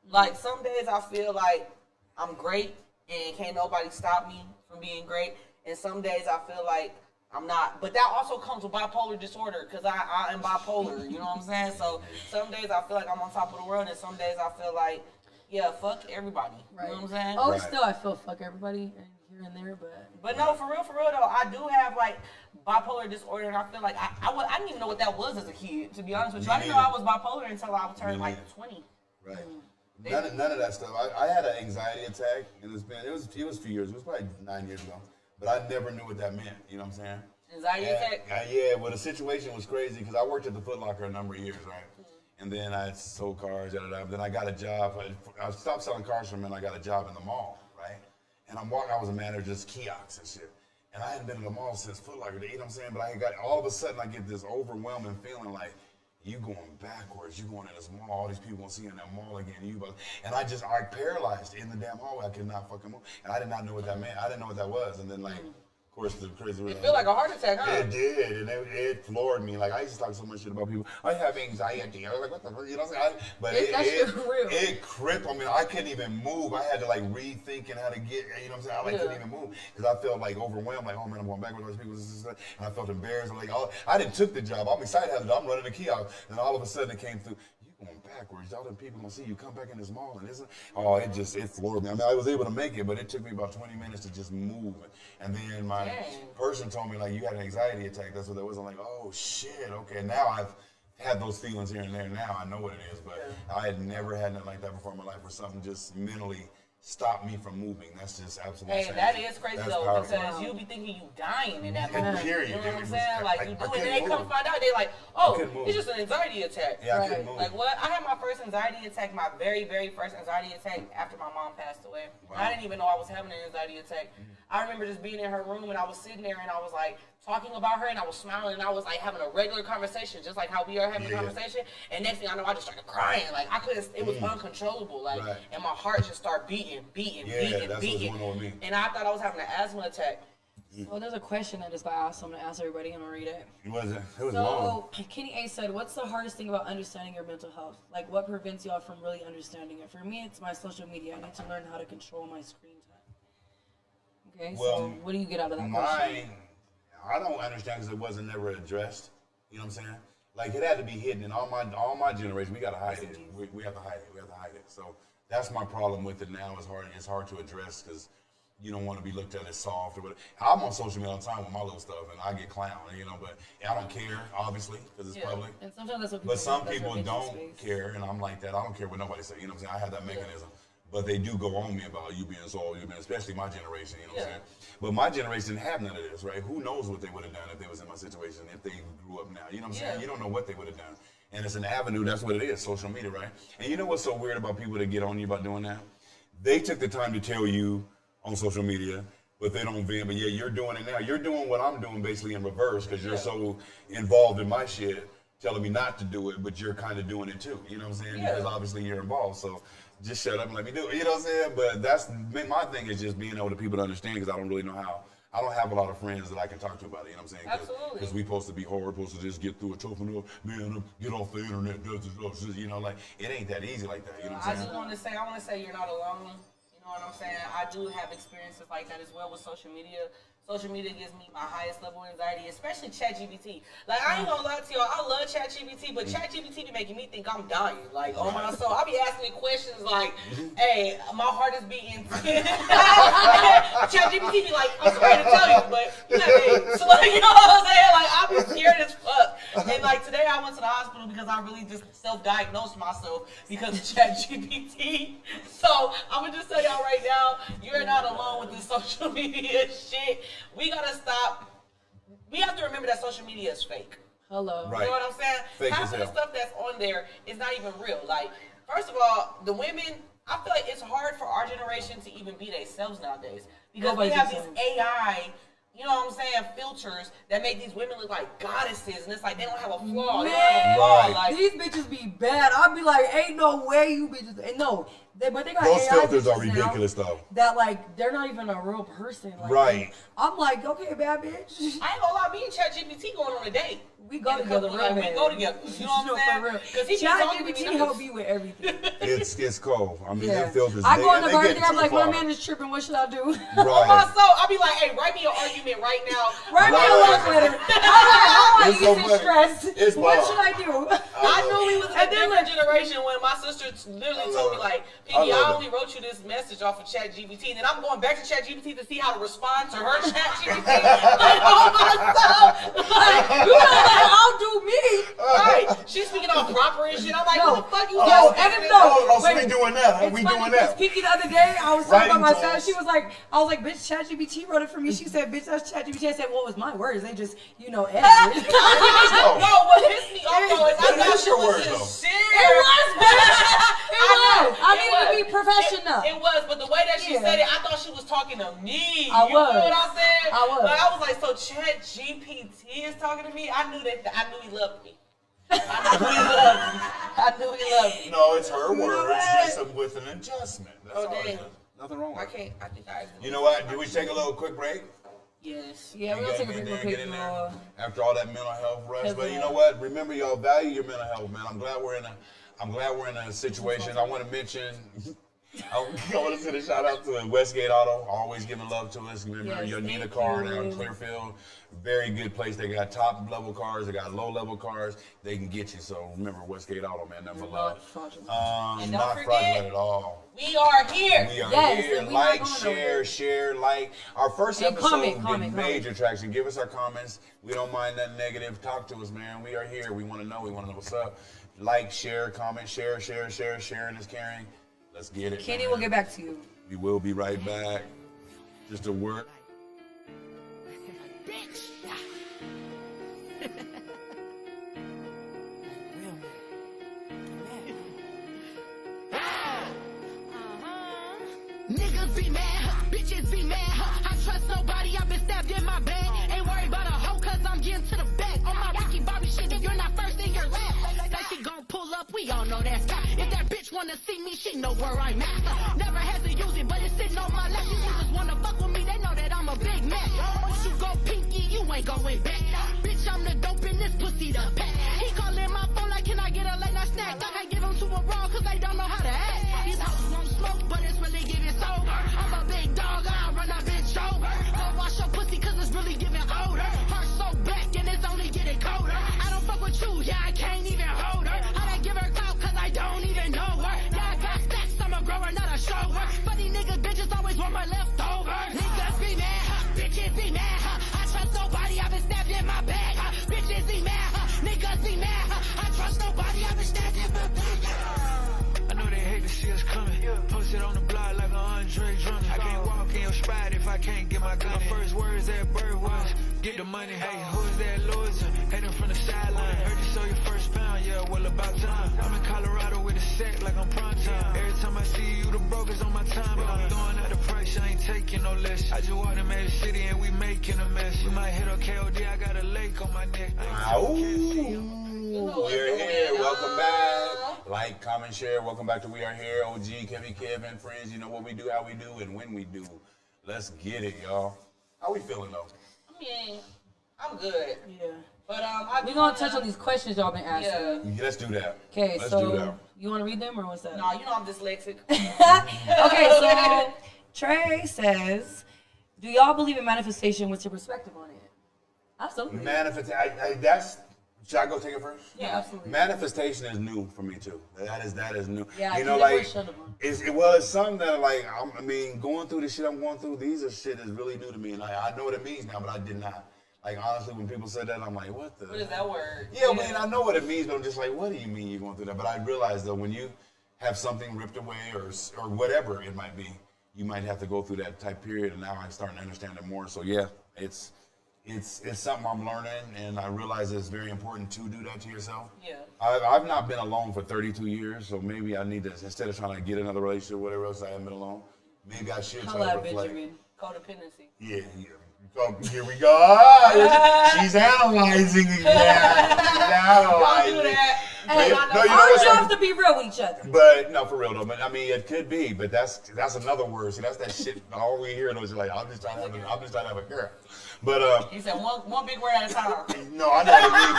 Like some days I feel like I'm great and can't nobody stop me from being great, and some days I feel like I'm not. But that also comes with bipolar disorder because I am bipolar. You know what I'm saying? So some days I feel like I'm on top of the world, and some days I feel like, yeah, fuck everybody. Right. You know what I'm saying? Oh, still I feel fuck everybody here and there, But no, for real though, I do have like bipolar disorder, and I feel like I didn't even know what that was as a kid. To be honest with you, I didn't know I was bipolar until I turned like 20. Right. None of that stuff. I had an anxiety attack, and it was a few years. It was probably 9 years ago, but I never knew what that meant. You know what I'm saying? Anxiety attack. Yeah. Well, the situation was crazy because I worked at the Foot Locker a number of years, right? And then I sold cars. Then I got a job. I stopped selling cars from, and I got a job in the mall, right? And I was a manager of just kiosks and shit. And I hadn't been in the mall since Foot Locker, you know what I'm saying? But all of a sudden I get this overwhelming feeling like, you going backwards, you going in this mall, all these people gonna see you in that mall again, and I paralyzed in the damn hallway. I could not fucking move. And I did not know what that meant. I didn't know what that was. And then like, of course, the crazy. It feel like a heart attack, huh? It did, and it floored me. Like I used to talk so much shit about people. I have anxiety. I was like, what the fuck? You know what I'm saying? But it cripped. I mean, I couldn't even move. I had to like rethinking how to get. You know what I'm saying? I couldn't even move because I felt like overwhelmed. Like, oh man, I'm going back with those people. And I felt embarrassed. I'm like, I didn't took the job. I'm excited to have the job. I'm running the kiosk, and all of a sudden it came through. Going backwards, all them people gonna see you come back in this mall, and it floored me. I mean, I was able to make it, but it took me about 20 minutes to just move. And then my person told me like, you had an anxiety attack. That's what that was. I'm like, oh shit, okay. Now I've had those feelings here and there. Now I know what it is, but I had never had nothing like that before in my life, where something just mentally stopped me from moving. That's just absolutely insane. That is crazy though, because you be thinking you dying in that moment. Period. You know what I'm saying? Like you do it, and they come find out, they like, oh, it's just an anxiety attack. Yeah, I couldn't move. Like what? I had my first anxiety attack, my very, very first anxiety attack after my mom passed away. Wow. I didn't even know I was having an anxiety attack. I remember just being in her room, and I was sitting there, and I was like talking about her, and I was smiling, and I was like having a regular conversation, just like how we are having a conversation. And next thing I know, I just started crying. Like I couldn't. It was uncontrollable. Like, and my heart just started beating. That's what's going on with me. And I thought I was having an asthma attack. Well, there's a question I just got asked, so I'm going to ask everybody. I'm going to read it. It was long. Kenny A said, what's the hardest thing about understanding your mental health? Like, what prevents y'all from really understanding it? For me, it's my social media. I need to learn how to control my screen time. Okay, so what do you get out of that question? I don't understand because it wasn't never addressed. You know what I'm saying? Like, it had to be hidden. And all my generation, we got to hide it. We have to hide it. We have to hide it. So that's my problem with it now. It's hard to address because you don't want to be looked at as soft or whatever. I'm on social media all the time with my little stuff, and I get clowned, but I don't care, obviously, because it's public. And sometimes that's what people But some people don't care, and I'm like that. I don't care what nobody says, you know what I'm saying? I have that mechanism. But they do go on me about you being soft, especially my generation, you know what I'm saying? But my generation didn't have none of this, right? Who knows what they would have done if they was in my situation, if they grew up now, you know what I'm saying? You don't know what they would have done. And it's an avenue, that's what it is, social media, right? And you know what's so weird about people that get on you about doing that? They took the time to tell you on social media, but they don't vent. But yeah, you're doing it now. You're doing what I'm doing basically in reverse because you're so involved in my shit, telling me not to do it, but you're kind of doing it too. You know what I'm saying? Because obviously you're involved. So just shut up and let me do it. You know what I'm saying? But that's my thing is just being able to people to understand because I don't really know how. I don't have a lot of friends that I can talk to about it. You know what I'm saying? Absolutely. Because we supposed to be hard, supposed to just get through it, toughen up, man, get off the internet, like it ain't that easy like that. You know what I'm saying? I want to say you're not alone. You know what I'm saying? I do have experiences like that as well with social media. Social media gives me my highest level of anxiety, especially ChatGPT. Like, I ain't gonna lie to y'all, I love ChatGPT, but ChatGPT be making me think I'm dying. Like, oh my soul. I be asking me questions like, hey, my heart is beating. ChatGPT be like, I'm sorry to tell you, but you know what I mean? So, like, you know what I'm saying? Like, I be scared as fuck. And, like, today I went to the hospital because I really just self-diagnosed myself because of ChatGPT. So, I'm gonna just tell y'all right now, you're not alone with this social media shit. We gotta stop. We have to remember that social media is fake. Hello. Right. You know what I'm saying? Fake Half of the stuff that's on there is not even real. Like, first of all, the women, I feel like it's hard for our generation to even be themselves nowadays. Because we have these AI, you know what I'm saying, filters that make these women look like goddesses, and it's like they don't have a flaw. Man, they don't have a flaw. Like, these bitches be bad. I'll be like, ain't no way you bitches. And no, But they got Those AI filters are bitches now ridiculous, though. That like they're not even a real person. Like, Right. I'm like, okay, bad bitch. I ain't gonna lie, me and ChatGPT going on a date. We go together, real like, we bad. go together. You know what I'm saying? Because he keeps talking to me. ChatGPT help you with everything. It's cold. I mean, Yeah. them filters. I go on the they birthday, get I'm too like, far. my man is tripping. What should I do? On my Right. soul, I'll be like, hey, write me an argument right now. Write me a love letter. I'm It's so like, funny. stressed. It's What wild. should I do? I knew we was in a And then, different like- generation when my sister literally told me like, Piggy, I only wrote you this message off of ChatGPT, and then I'm going back to ChatGPT to see how to respond to her ChatGPT. Like, oh my soul. You know that I'll do me. Right. She's speaking all proper and shit. I'm like, No. what the fuck you Yo, doing? and Nigga? no. Oh, so Wait. we doing that? Huh? It's We funny doing because that? Kiki the other day, I was talking about my Writing son. tools. She was like, I was like, bitch, ChatGPT wrote it for me. She said, bitch, that's ChatGPT. I said, well, it was my words. They just, edited it. No, what pissed me off though is I That thought is she your was word, though. sincere. It was, bitch. It was. I It needed to was. be professional. It was, but the way that she Yeah. said it, I thought she was talking to me. I You know was. what I'm saying? I was. Like, I was like, so ChatGPT is talking to me? I knew he loved me. I knew he loved me. No, it's her words, what? just with an adjustment. That's Oh, all it damn. is. Nothing wrong with I it. can't. I think I. You know what? Do we take a little quick break? Yes. Yeah, we're You going to got take a me break there, real get in quick. there. After all that mental health rush, Cause, but you know what? Remember, y'all value your mental health, man. I'm glad we're in a situation. I want to mention. I want to send a shout out to Westgate Auto, always giving love to us. Remember, Yes, you need a thank car you. down in Clearfield. Very good place. They got top level cars. They got low level cars. They can get you. So remember, Westgate Auto, man. Number love. And don't Not forget- fraudulent at all. We are here. We are Yes, here. and we not Like, going nowhere. share, like. Our first And episode comment, did major traction. Give us our comments. We don't mind nothing negative. Talk to us, man. We are here. We want to know. We want to know what's up. Like, share, comment, share. Sharing is caring. Let's get it. Kenny man. will get back to you. We will be right back. Just a word. Niggas be mad, bitches be mad. I trust nobody, I've been stabbed in my bed. Ain't worried about a hoe, cause I'm getting to the back. On my Ricky Bobby shit, if you're not first, then you're last. That she gon' pull up, we all know that's God. If that bitch wanna see me, she know where I'm at. Never had to use it, but it's sitting on my lap. You niggas wanna fuck with me, they know that I'm a big man. Once you go pinky, you ain't going back. Bitch, I'm the dope in this pussy, the pack. He calling my phone like, can I get a late night snack? I can't give him to a raw, cause they don't know how to act. These hoes won't smoke, but it's really getting sober. I'm a big dog, I'll run that bitch over. Go wash your pussy, cause it's really getting older. Heart so back, and it's only getting colder. I don't fuck with you, yeah, I can't even hold her. I don't give her clout, cause I don't even know her. Yeah, I got stacks, I'm a grower, not a shower. Funny niggas, bitches always want my leftovers. Niggas be mad, bitches be mad. I trust nobody, I've been stabbed in my bag. Bitches be mad, niggas be mad. I trust nobody, I've been stabbed in my bag. I know they hate to see us coming. Posted on the block like a Andre Drummond. I can't walk in your spot if I can't get my gun. My first words that bird was, get the money. Hey, who's that Louis? Hating from the sideline. Heard you sold your first pound, yeah, well about time. I'm in Colorado with a set like I'm prime time. Every time I see you, the brokers on my time. But I'm throwing out the price, I ain't taking no less. I just walked in Major City and we making a mess. We might hit a KOD, I got a lake on my neck. We're here. Welcome back. Like, comment, share. Welcome back to We Are Here. OG, Kevin, friends. You know what we do, how we do, and when we do. Let's get it, y'all. How we feeling, though? I mean, I'm good. Yeah. But We're going to touch on these questions y'all been asking. Yeah. Let's do that. Okay, Let's so do that. you want to read them or what's that? No, you know I'm dyslexic. Okay, so Trey says, do y'all believe in manifestation? What's your perspective on it? Absolutely. That's. Should I go take it first? Yeah, absolutely. Manifestation is new for me too. That is new. Yeah, you know, I like think it's something that like I mean, going through the shit I'm going through. These are shit is really new to me, and I know what it means now, but I did not. Like honestly, when people said that, I'm like, what the? What is that word? Yeah, man, I know what it means, but I'm just like, what do you mean you're going through that? But I realize though, when you have something ripped away or whatever it might be, you might have to go through that type period, and now I'm starting to understand it more. So yeah, it's something I'm learning, and I realize it's very important to do that to yourself. Yeah. I've not been alone for 32 years, so maybe I need to, instead of trying to get another relationship, whatever else I haven't been alone, maybe I should try to Holla, reflect. Benjamin. Codependency. Yeah. Oh, here we go. Ah, she's analyzing again. She's analyzing. Don't do that. But Our jobs to be real with each other. But no, for real though. But I mean, it could be. But that's another word. See, that's that shit. All we hear those are like, I'm just trying to have a girl. But he said one big word at a time. no, I know what you mean.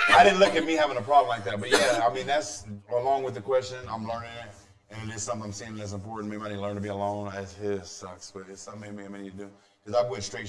But I didn't look at me having a problem like that. But yeah, I mean, that's along with the question. I'm learning it, and it is something I'm seeing that's important. Maybe I need to learn to be alone. His sucks, but it's something maybe I need to do. Because I went straight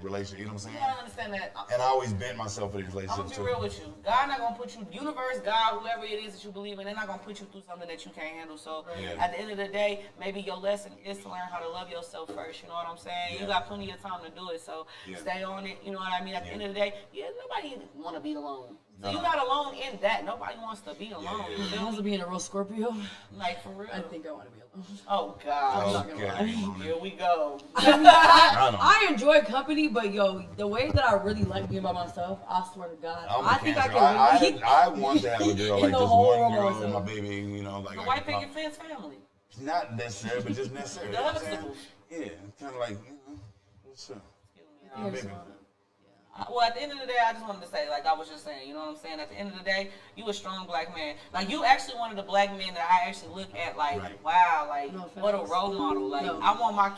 relationship, you know what I'm saying? You gotta understand that. And I always bent myself for these I'm relationships gonna be real with you. God not gonna put you, universe, God, whoever it is that you believe in, they're not gonna put you through something that you can't handle. So at the end of the day, maybe your lesson is to learn how to love yourself first. You know what I'm saying? Yeah. You got plenty of time to do it, so stay on it. You know what I mean? At the end of the day, nobody want to be alone. So you're not alone in that. Nobody wants to be alone. You feel Wants to be in a real Scorpio. Like for real. I think I want to be alone. Oh God. I'm not gonna lie. Here we go. I enjoy company, but yo, the way that I really like being by myself, I swear to God, I think I can really. I want to have a girl like the just whole one world, girl and my baby, you know, like The white picket fence family. not necessary, but just necessary. The You know what I'm saying? Huxtables. Yeah, kind of like, what's up? Baby. Well, at the end of the day, I just wanted to say, like I was just saying, you know what I'm saying? At the end of the day, you a strong black man. Like, you actually one of the black men that I actually look at, like, wow, like, what a role model. Like, I want my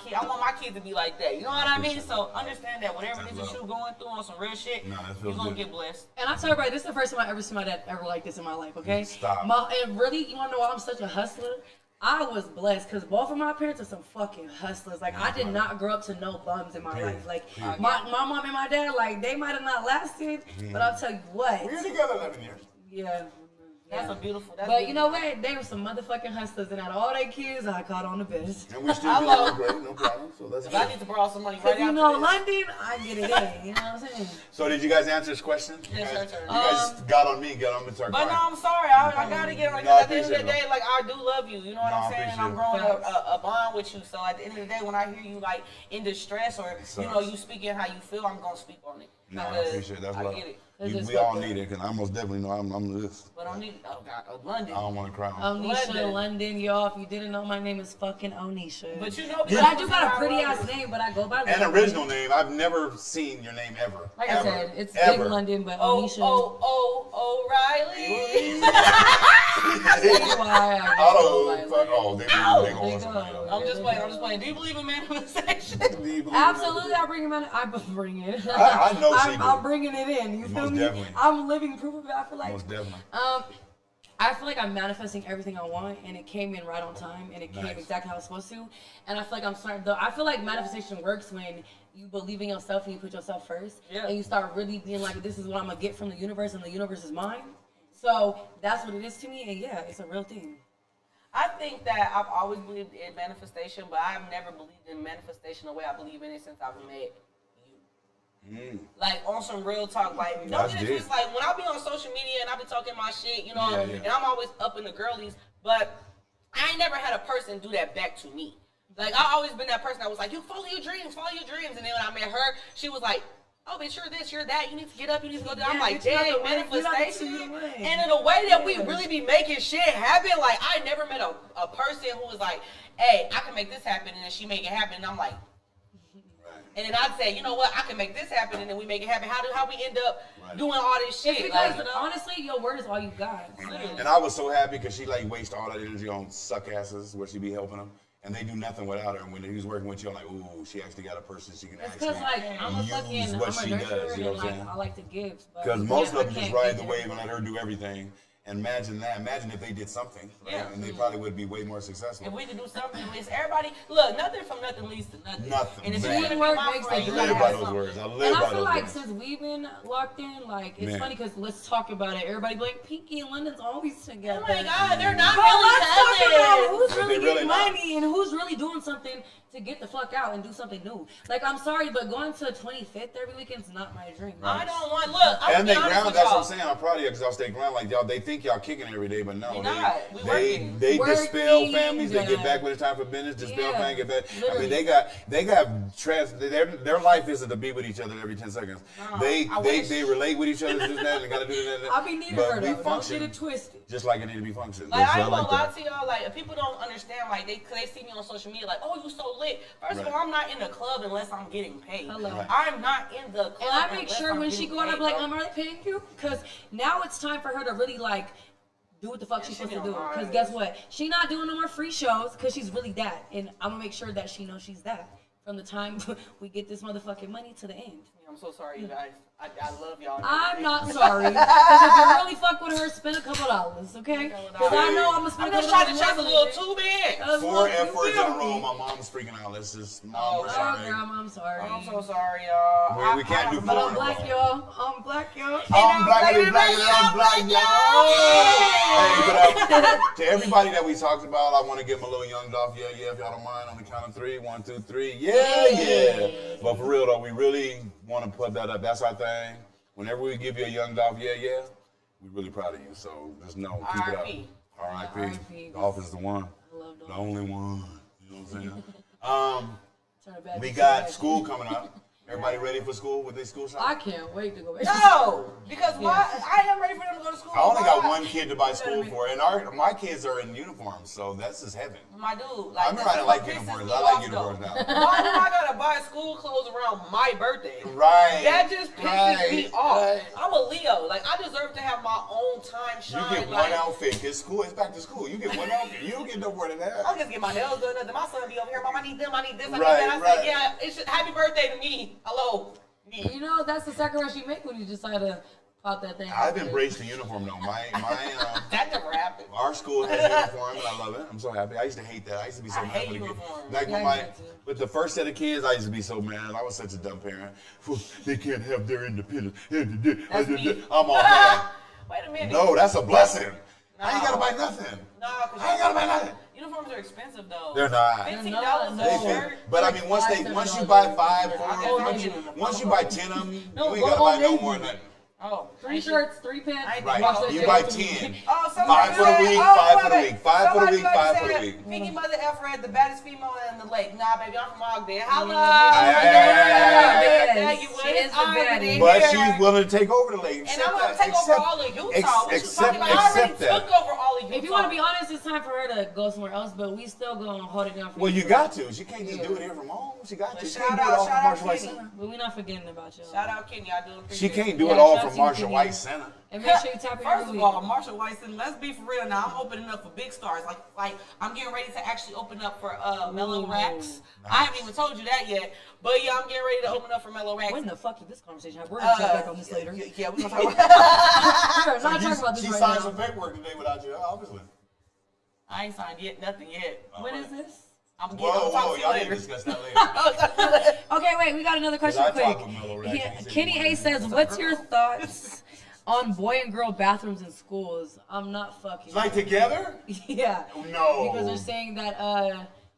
kid to be like that. You know what I mean? So, understand that whatever it is that you're going through on some real shit, you're going to get blessed. And I tell everybody, this is the first time I ever seen my dad ever like this in my life, okay? Stop. And really, you want to know why I'm such a hustler? I was blessed because both of my parents are some fucking hustlers. Like, I did not grow up to no bums in my life. Like, my mom and my dad, like, they might have not lasted, but I'll tell you what. We're together 11 years. Yeah. That's a beautiful. But you know what? They were some motherfucking hustlers, and out of all their kids, I caught on the best. And we still doing great, no problem. So that's If I need to borrow some money right If you after know this. London, I get it in. You know what I'm saying? So did you guys answer this question? Yes, you sir. guys got on me, got on me, and started But no, crying. I'm sorry. I gotta get right. No, I At the end of the appreciate day, like I do love you. You know what No, I I'm saying? appreciate I'm it. growing a bond with you. So at the end of the day, when I hear you like in distress or you know you speaking how you feel, I'm gonna speak on it. No, I Because appreciate it. That's I love. get it. We all need it, because I most definitely know I'm this. But I need. Oh God, London. I don't want to cry. Onisha, London, y'all. If you didn't know, my name is fucking Onisha. But you know, But I do got a pretty ass name, but I go by An London. original name. I've never seen your name ever. Like ever. I said, it's ever. Big London, but Oh, Onisha. O'Reilly. That's why I Oh, go by London. they gonna want somebody else. I'm just playing. Do you believe in manifestation? Do you believe Absolutely, I bring him in. I bring it. I know she do. I'm bringing it in. You feel Most me? definitely. I'm living proof of it. I feel like. Most definitely. I feel like I'm manifesting everything I want, and it came in right on time, and it came Nice. exactly how it's supposed to. And I feel like I'm starting. I feel like manifestation works when you believe in yourself and you put yourself first, and you start really being like, "This is what I'm gonna get from the universe, and the universe is mine." So that's what it is to me, and yeah, it's a real thing. I think that I've always believed in manifestation, but I've never believed in manifestation the way I believe in it since I've met you. Like on some real talk, like don't That's get it deep. twisted. Like when I be on social media and I be talking my shit, you know, Yeah. and I'm always up in the girlies, but I ain't never had a person do that back to me. Like I always been that person that was like, you follow your dreams, and then when I met her, she was like, oh, bitch, you're this, you're that. You need to get up. You need to go down. I'm like, dang, manifestation. And in a way that we really be making shit happen. Like, I never met a person who was like, hey, I can make this happen. And then she make it happen. And I'm like, and then I'd say, you know what? I can make this happen. And then we make it happen. How we end up doing all this shit? It's because, like, you know? honestly, your word is all you got. And I was so happy because she like waste all that energy on suck asses where she be helping them. And they do nothing without her. And when he was working with you, I'm like, ooh, she actually got a person she can It's actually because, like, I'm a use fucking, what I'm a she nurturer, does. You know and, what I'm like, saying? I like to give. Because most I of them just can't ride give the it. wave and let her do everything. And imagine that. Imagine if they did something. Right? Yeah. And they probably would be way more successful. If we could do something, it's everybody, look, nothing from nothing leads to nothing. Nothing. And if Man. you want to be Teamwork my makes friend, the you I dream gotta live by have those something. words. I live And by I feel those like words. since we've been locked in, like, it's Man. funny because let's talk about it. Everybody be like, Pinky and London's always together. Oh my God, they're not But let's talk really about cousins. who's But really they really getting not. money and who's really doing something to get the fuck out and do something new. Like, I'm sorry, but going to 25th every weekend's not my dream. I don't want, look, I'm And they be honest ground, with that's what y'all. I'm saying. I'm proud of you because y'all stay ground. Like, y'all, they think y'all kicking it every day, but no. We not. We They working. dispel families. They Yeah. get back when it's time for business. Dispel Yeah, families. Get back. I literally. mean, they got their life isn't to be with each other every 10 seconds. They wish. relate with each other, this, that, and they gotta do this, that. I be needing But her we though. Don't function get it twisted. just like it need to be functioned. Like, I So ain't gonna lie that. to y'all, like, if people don't understand, like, cause they see me on social media, like, oh, you so lit. First of Right. all, I'm not in the club unless I'm getting paid. Hello. Right. I'm not in the club And I make unless sure I'm when she getting go out, I'm paid, like, bro. are they paying you? Because now it's time for her to really, like, do what the fuck she's supposed to be do. alright. Because guess what? She not doing no more free shows because she's really that. And I'm gonna make sure that she knows she's that from the time we get this motherfucking money to the end. I'm so sorry, you guys. I love y'all. I'm not sorry. Because if you really fuck with her, spend a couple dollars, okay? Because I know I'm gonna spend I'm a just couple trying dollars. to chase a little too big. 4 F-words in a row. My mom's freaking out. Let's just, Mom, we're Oh, sorry. grandma, I'm sorry. I'm so sorry, y'all. We can't do 4 But I'm in a black, row. y'all. I'm black, y'all. I'm black, and I'm black, y'all. Hey, but to everybody that we talked about, I want to give them a little young Dolph, yeah, if y'all don't mind, on the count of 3. 1, 2, 3, yeah. But for real though, we really want to put that up. That's our thing. Whenever we give you a young Dolph, yeah, we're really proud of you. So just know, keep it up. R.I.P. R.I.P. Dolph is the one, I love the Dolph. only one. You know what I'm saying? Turn it back We to got back. school coming up. Everybody ready for school with their school shop? I can't wait to go back. No, because I am ready for them to go to school. I only got Why? one kid to buy school for, and my kids are in uniforms, so that's just heaven. My dude, I remember I didn't like pisses uniforms. me I like off, uniforms though. now. Why do I gotta buy school clothes around my birthday? Right. That just pisses me off. Right. I'm a Leo. Like, I deserve to have my own time You shine. get like, one outfit. It's school. It's back to school. You get one outfit. You don't get no more than that. I'll just get my nails done. Nothing. My son be over here. Mom, I need them. I need this. I need Right, that. I right. said, yeah, it's just, happy birthday to me. Hello. Me. You know, that's the sacrifice you make when you decide to pop that thing. I've embraced the uniform though. That never happened. Our school has uniform, and I love it. I'm so happy. I used to hate that. I used to be so I mad hate when the kids- uniforms. Like Yeah, when I did too. with the first set of kids, I used to be so mad. I was such a dumb parent. They can't have their independence. That's me. I'm all mad. Wait a minute. No, that's a blessing. I ain't gotta buy nothing. No, I ain't gotta buy nothing. uniforms are expensive though. They're not. $15 No. a They shirt. fit. But I mean, once you buy 5, 4, Oh, once you buy 10 of them, No, you ain't go gotta buy on no Navy. more than that. Oh, 3 shirts, 3 pants. I ain't Right. wash that You shit buy after we- 10. Oh, 5 for the week, 5 for the week, 5 for the week, 5 for the week. Pinky Mother Alfred, the baddest female in the lake. Nah, baby, I'm from Ogden. Hello. Yes. You She is the baddie. But she's willing to take over the lake. And I'm gonna take over all of Utah. What you talking about? I already took over all of Utah. If you want to be honest, it's time for her to go somewhere else, but we still gonna hold it down for Well, you. you got to. She can't just do it here from home. She got to. She Shout can't do it out, all from shout out Marshall White Kenny. Center. But we're not forgetting about y'all. Shout out Kenny, I do appreciate She can't do Yeah, it all shout out from to you, Marshall Kenny. White Center. And make sure you tap in First every of all, Marshall White said, let's be for real now. I'm opening up for big stars. Like I'm getting ready to actually open up for Mellow Racks. I haven't even told you that yet. But yeah, I'm getting ready to open up for Mellow Racks. When the fuck did this conversation happen? We're gonna check back on this later. Yeah, we're gonna talk about We're not talking about this She right signed now. some paperwork today without you, obviously. I ain't signed yet, nothing yet. When is this? I'm getting Whoa, I'm whoa, talking y'all to need you to later. discuss that later. Okay, wait, we got another question I quick. talk with Mellow Racks, Yeah, and he said Kenny he A was- says, what's your thoughts on boy and girl bathrooms in schools? I'm not fucking. Like together? Yeah. No. Because they're saying that,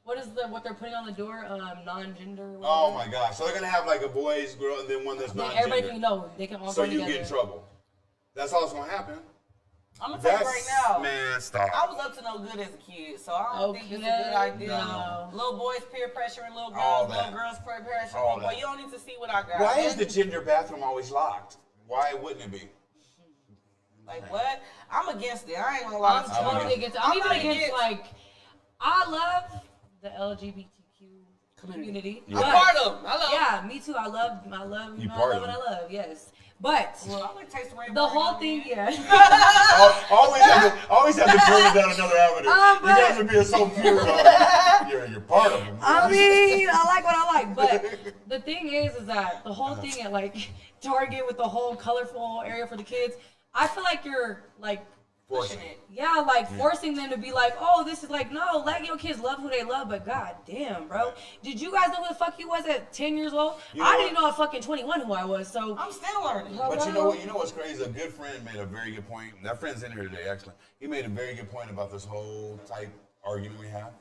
what they're putting on the door? Non-gender. Oh my gosh. So they're going to have like a boys, girl, and then one that's Then not everybody gender. can know. They can all So go you together. get in trouble. That's all that's going to happen. I'm gonna tell you right now. Man, stop. I was up to no good as a kid, so I don't think it's a good idea. No. Little boys peer pressuring little All girls, that. little girls peer pressuring All little boys. that. You don't need to see what I got. Why is the gender bathroom always locked? Why wouldn't it be? Like what? I'm against it. I ain't gonna lie. I'm to you. totally against it. I'm even not against, like, I love the LGBTQ community. Yeah. I'm part of them. I love. Yeah, me too. I love, You I love part what of I love, yes. But Well, I like taste rainbow. the whole thing, yeah. Always have to turn it down another avenue. You guys are being so pure. You're part of them. I mean, I like what I like, but the thing is that the whole thing at like Target with the whole colorful area for the kids, I feel like you're like pushing it. yeah, like forcing them to be like, oh, this is like, no, let your kids love who they love, but god damn, bro. Did you guys know who the fuck you was at 10 years old? You I know didn't know at fucking 21 who I was, so I'm still learning. But you know what's crazy? A good friend made a very good point. That friend's in here today, actually. He made a very good point about this whole type argument we have.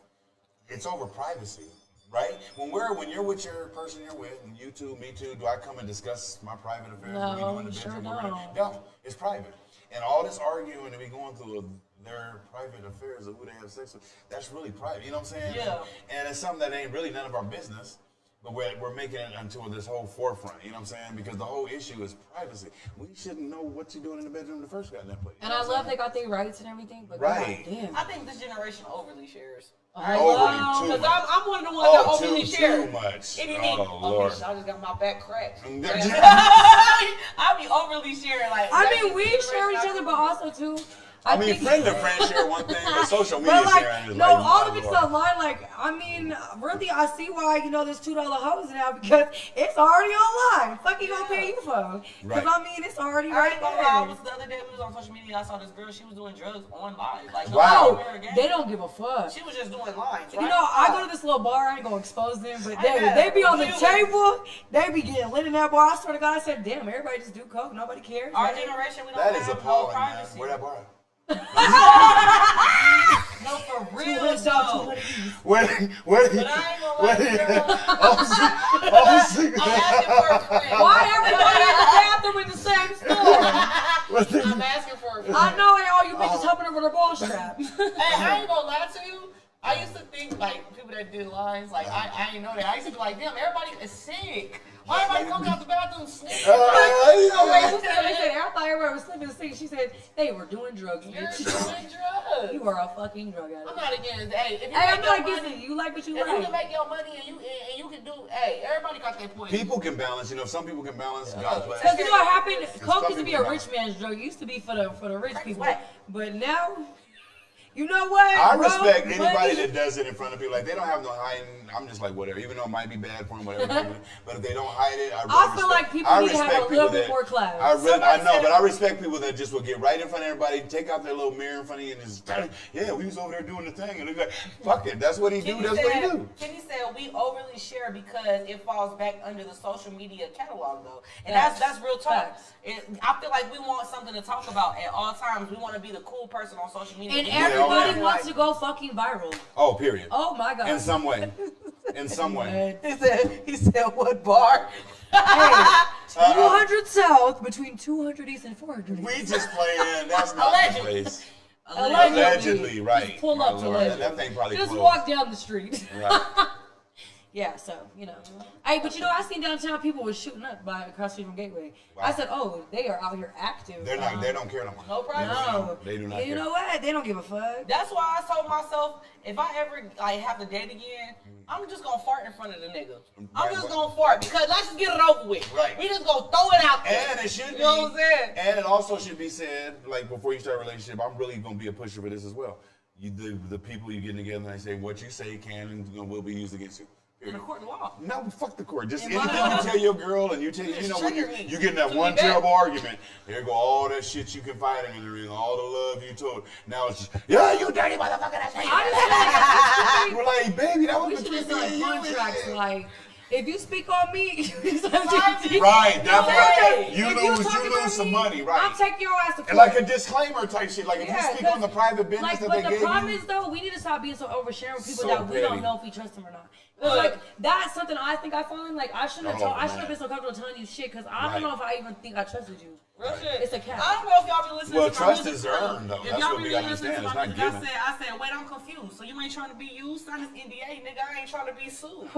It's over privacy, right? When you're with your person you're with, and you too, me too, do I come and discuss my private affairs? No, What we do in the sure bedroom or whatever? don't. Don't. It's private. And all this arguing that we going through of their private affairs of who they have sex with, that's really private. You know what I'm saying? Yeah. And it's something that ain't really none of our business. But we're making it into this whole forefront, you know what I'm saying? Because the whole issue is privacy. We shouldn't know what you're doing in the bedroom in the first goddamn place. and I love they got their rights and everything, but Right. god damn. I think this generation overly shares. Overly too Because much. I'm one of the ones that Oh, overly too share. much. It be Oh, me. Lord. Bitch, I just got my back cracked. I I be overly sharing. Like I that mean, is we the share each generation other, I but grew up also too, I mean, friend to friend share one thing, but social media But like, sharing is no, like, all my of it's Lord. online. Like, I mean, really, I see why, there's $2 hoes now because it's already online. Fuck you gonna pay you for? Because, Right. I mean, it's already I right ain't gonna lie, I was there. the other day we was on social media. I saw this girl. She was doing drugs on live. Like, Wow. They don't give a fuck. She was just doing lines. Right? I go to this little bar. I ain't gonna expose them, but I know. they be on the You- table. They be getting lit in that bar. I swear to God, I said, damn, everybody just do coke. Nobody cares. Our generation, we don't That have is no appalling, man. privacy. Where that bar at? No, for real, 200 though. Where? But I ain't gonna lie, girl. Oh, secret. I'm asking for a friend. Why everybody in the bathroom in the same store? I'm asking for a friend. I know ain't all you bitches helping her with her ball strap. Hey, I ain't gonna lie to you. I used to think, like, people that did lines, like, I didn't know that. I used to be like, damn, everybody is sick. Why everybody coming out the bathroom sniffing? Oh, wait, who said they said, I thought everybody was slipping the sink. She said, they were doing drugs, You're bitch. doing drugs. You are a fucking drug addict. I'm not against, hey, if you Hey, make I'm your not against money, it. You like what you if you like. can make your money and you can do, hey, everybody got their point. People can balance, some people can balance. God bless. Because you know what happened? Coke some used to be people a don't. rich man's drug. It used to be for the rich people. Right. But now, you know what? I bro? respect anybody Money- that does it in front of people. Like, they don't have no hiding. I'm just like, whatever. Even though it might be bad for them, whatever. But if they don't hide it, I really I feel respect- like people I need to have respect a little people bit more class. I know, but I respect people that just will get right in front of everybody, take out their little mirror in front of you, and just, yeah, we was over there doing the thing. And they're like, fuck it. That's what he do. That's what he do. Kenny said we overly share because it falls back under the social media catalog, though, and that's real talk. Facts. I feel like we want something to talk about at all times. We want to be the cool person on social media. And We everybody want wants to go fucking viral. Oh, period. Oh my God. In some way. In some way. He said, what bar? Hey, 200 South between 200 East and 400 East. We just playing. That's not the Allegedly. place. Allegedly. Allegedly, right. Just pull My up to Lord, Legend. that thing probably Just closed. walk down the street. Right. Yeah, so, Hey, but I seen downtown people was shooting up by across the street from Gateway. Wow. I said, oh, they are out here active. They're not. They don't care no more. No problem. No. They do not You care. know what? They don't give a fuck. That's why I told myself, if I ever have to date again, I'm just gonna fart in front of the nigga. I'm Right, just right. gonna fart because let's just get it over with. Right. We just gonna throw it out there. And it should be. You know what I'm saying? And it also should be said, like, before you start a relationship, I'm really gonna be a pusher for this as well. The people you get together and they say what you say can and will be used against you. In the court of law. No, fuck the court. Just In anything my- you tell your girl and you tell Just when trigger me. you get in that Put one me back. terrible argument, there go all that shit you confided in her and all the love you told. Now it's just, yeah, you dirty motherfucker. That's right. I We're like, baby, that we was should between have me done and you. contracts like, if you speak on me, Right, that's right. You If lose talk about some me, money, right? I'll take your ass to court. And like a disclaimer type shit. Like if you Yeah, speak on the private business like, that but they the gave problem you. is though, we need to stop being so oversharing with people So that we petty. don't know if we trust them or not. It's like that's something I think I fall in. Like I shouldn't have Oh, I should man. have been so comfortable telling you shit because I Right. don't know if I even think I trusted you. Real shit. It's a cap. I don't know if y'all been listening Well, to my trust music is earned, though. If That's y'all what we been gotta listening to understand. It's my not music, given. I said, wait, I'm confused. So you ain't trying to be used? Sign this NDA, nigga. I ain't trying to be sued.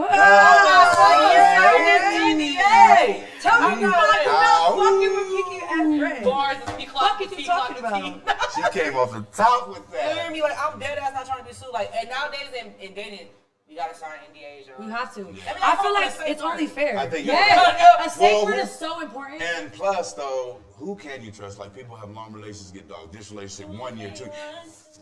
NDA. Tell me know about it. it. Ow. Fuck you and Kiki and Ray. Bars and speak Fuck is you talking about? She came off the top with You hear that. me? Like, I'm dead ass not trying to be sued. Like, and nowadays in dating, you gotta sign NDAs, yo. You have to. mean, I I feel fuck like with the it's safe only word. fair. I think Yeah, a safe Well, word who- is so important. And plus, though, who can you trust? Like people have long relationships, get dog. This relationship 1 year,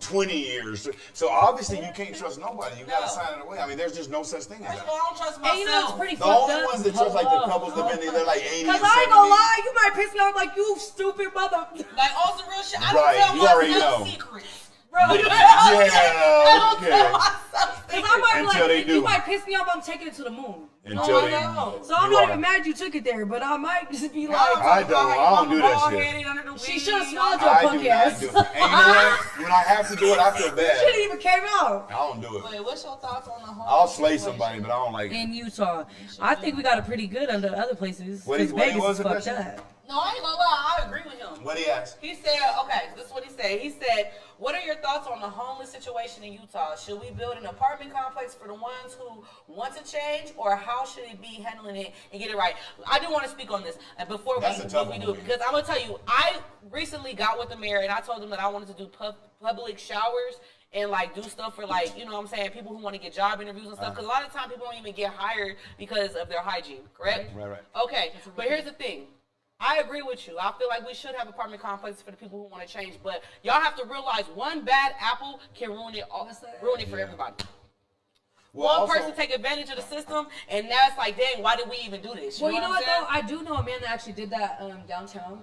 20 years. So obviously you can't trust nobody. You gotta No. sign it away. I mean, there's just no such thing as First of that. all, I don't trust And you know it's myself. pretty The fucked only up. ones that trust like the couples that been they're like 80 Cause and I 70. ain't gonna lie, you might piss me off like you stupid mother. Like, all some real shit. I Right, don't you tell already myself know. secrets. Bro. I don't Yeah, tell okay. myself Cause I secrets. might be Until they like, do. you might piss me off, I'm taking it to the moon. Until I they know. So I'm you not are. even mad you took it there, but I might just be like, I don't do that shit. she should have swallowed your I punk do not ass. do it. And you know what? When I have to do it, I feel Shit bad. even came out. I don't do it. Wait, what's your thoughts on the whole I'll slay situation? somebody, but I don't like it. In Utah, I think we got it pretty good under other places. What Because what Vegas was is the fucked question? up. No, I ain't gonna lie. I agree with him. What he asked? He said, okay, this is what he said. He said, what are your thoughts on the homeless situation in Utah? Should we build an apartment complex for the ones who want to change, or how should it be handling it and get it right? I do want to speak on this before That's a tough we one do to it, me. because I'm going to tell you, I recently got with the mayor, and I told him that I wanted to do public showers and like do stuff for like, you know what I'm saying, people who want to get job interviews and stuff, because a lot of time people don't even get hired because of their hygiene, correct? Right. Okay, but here's the thing. I agree with you. I feel like we should have apartment complexes for the people who want to change, but y'all have to realize one bad apple can ruin it all, ruin it for everybody. Well, One person take advantage of the system, and now it's like, dang, why did we even do this? Well, you know what I'm though? I do know a man that actually did that downtown.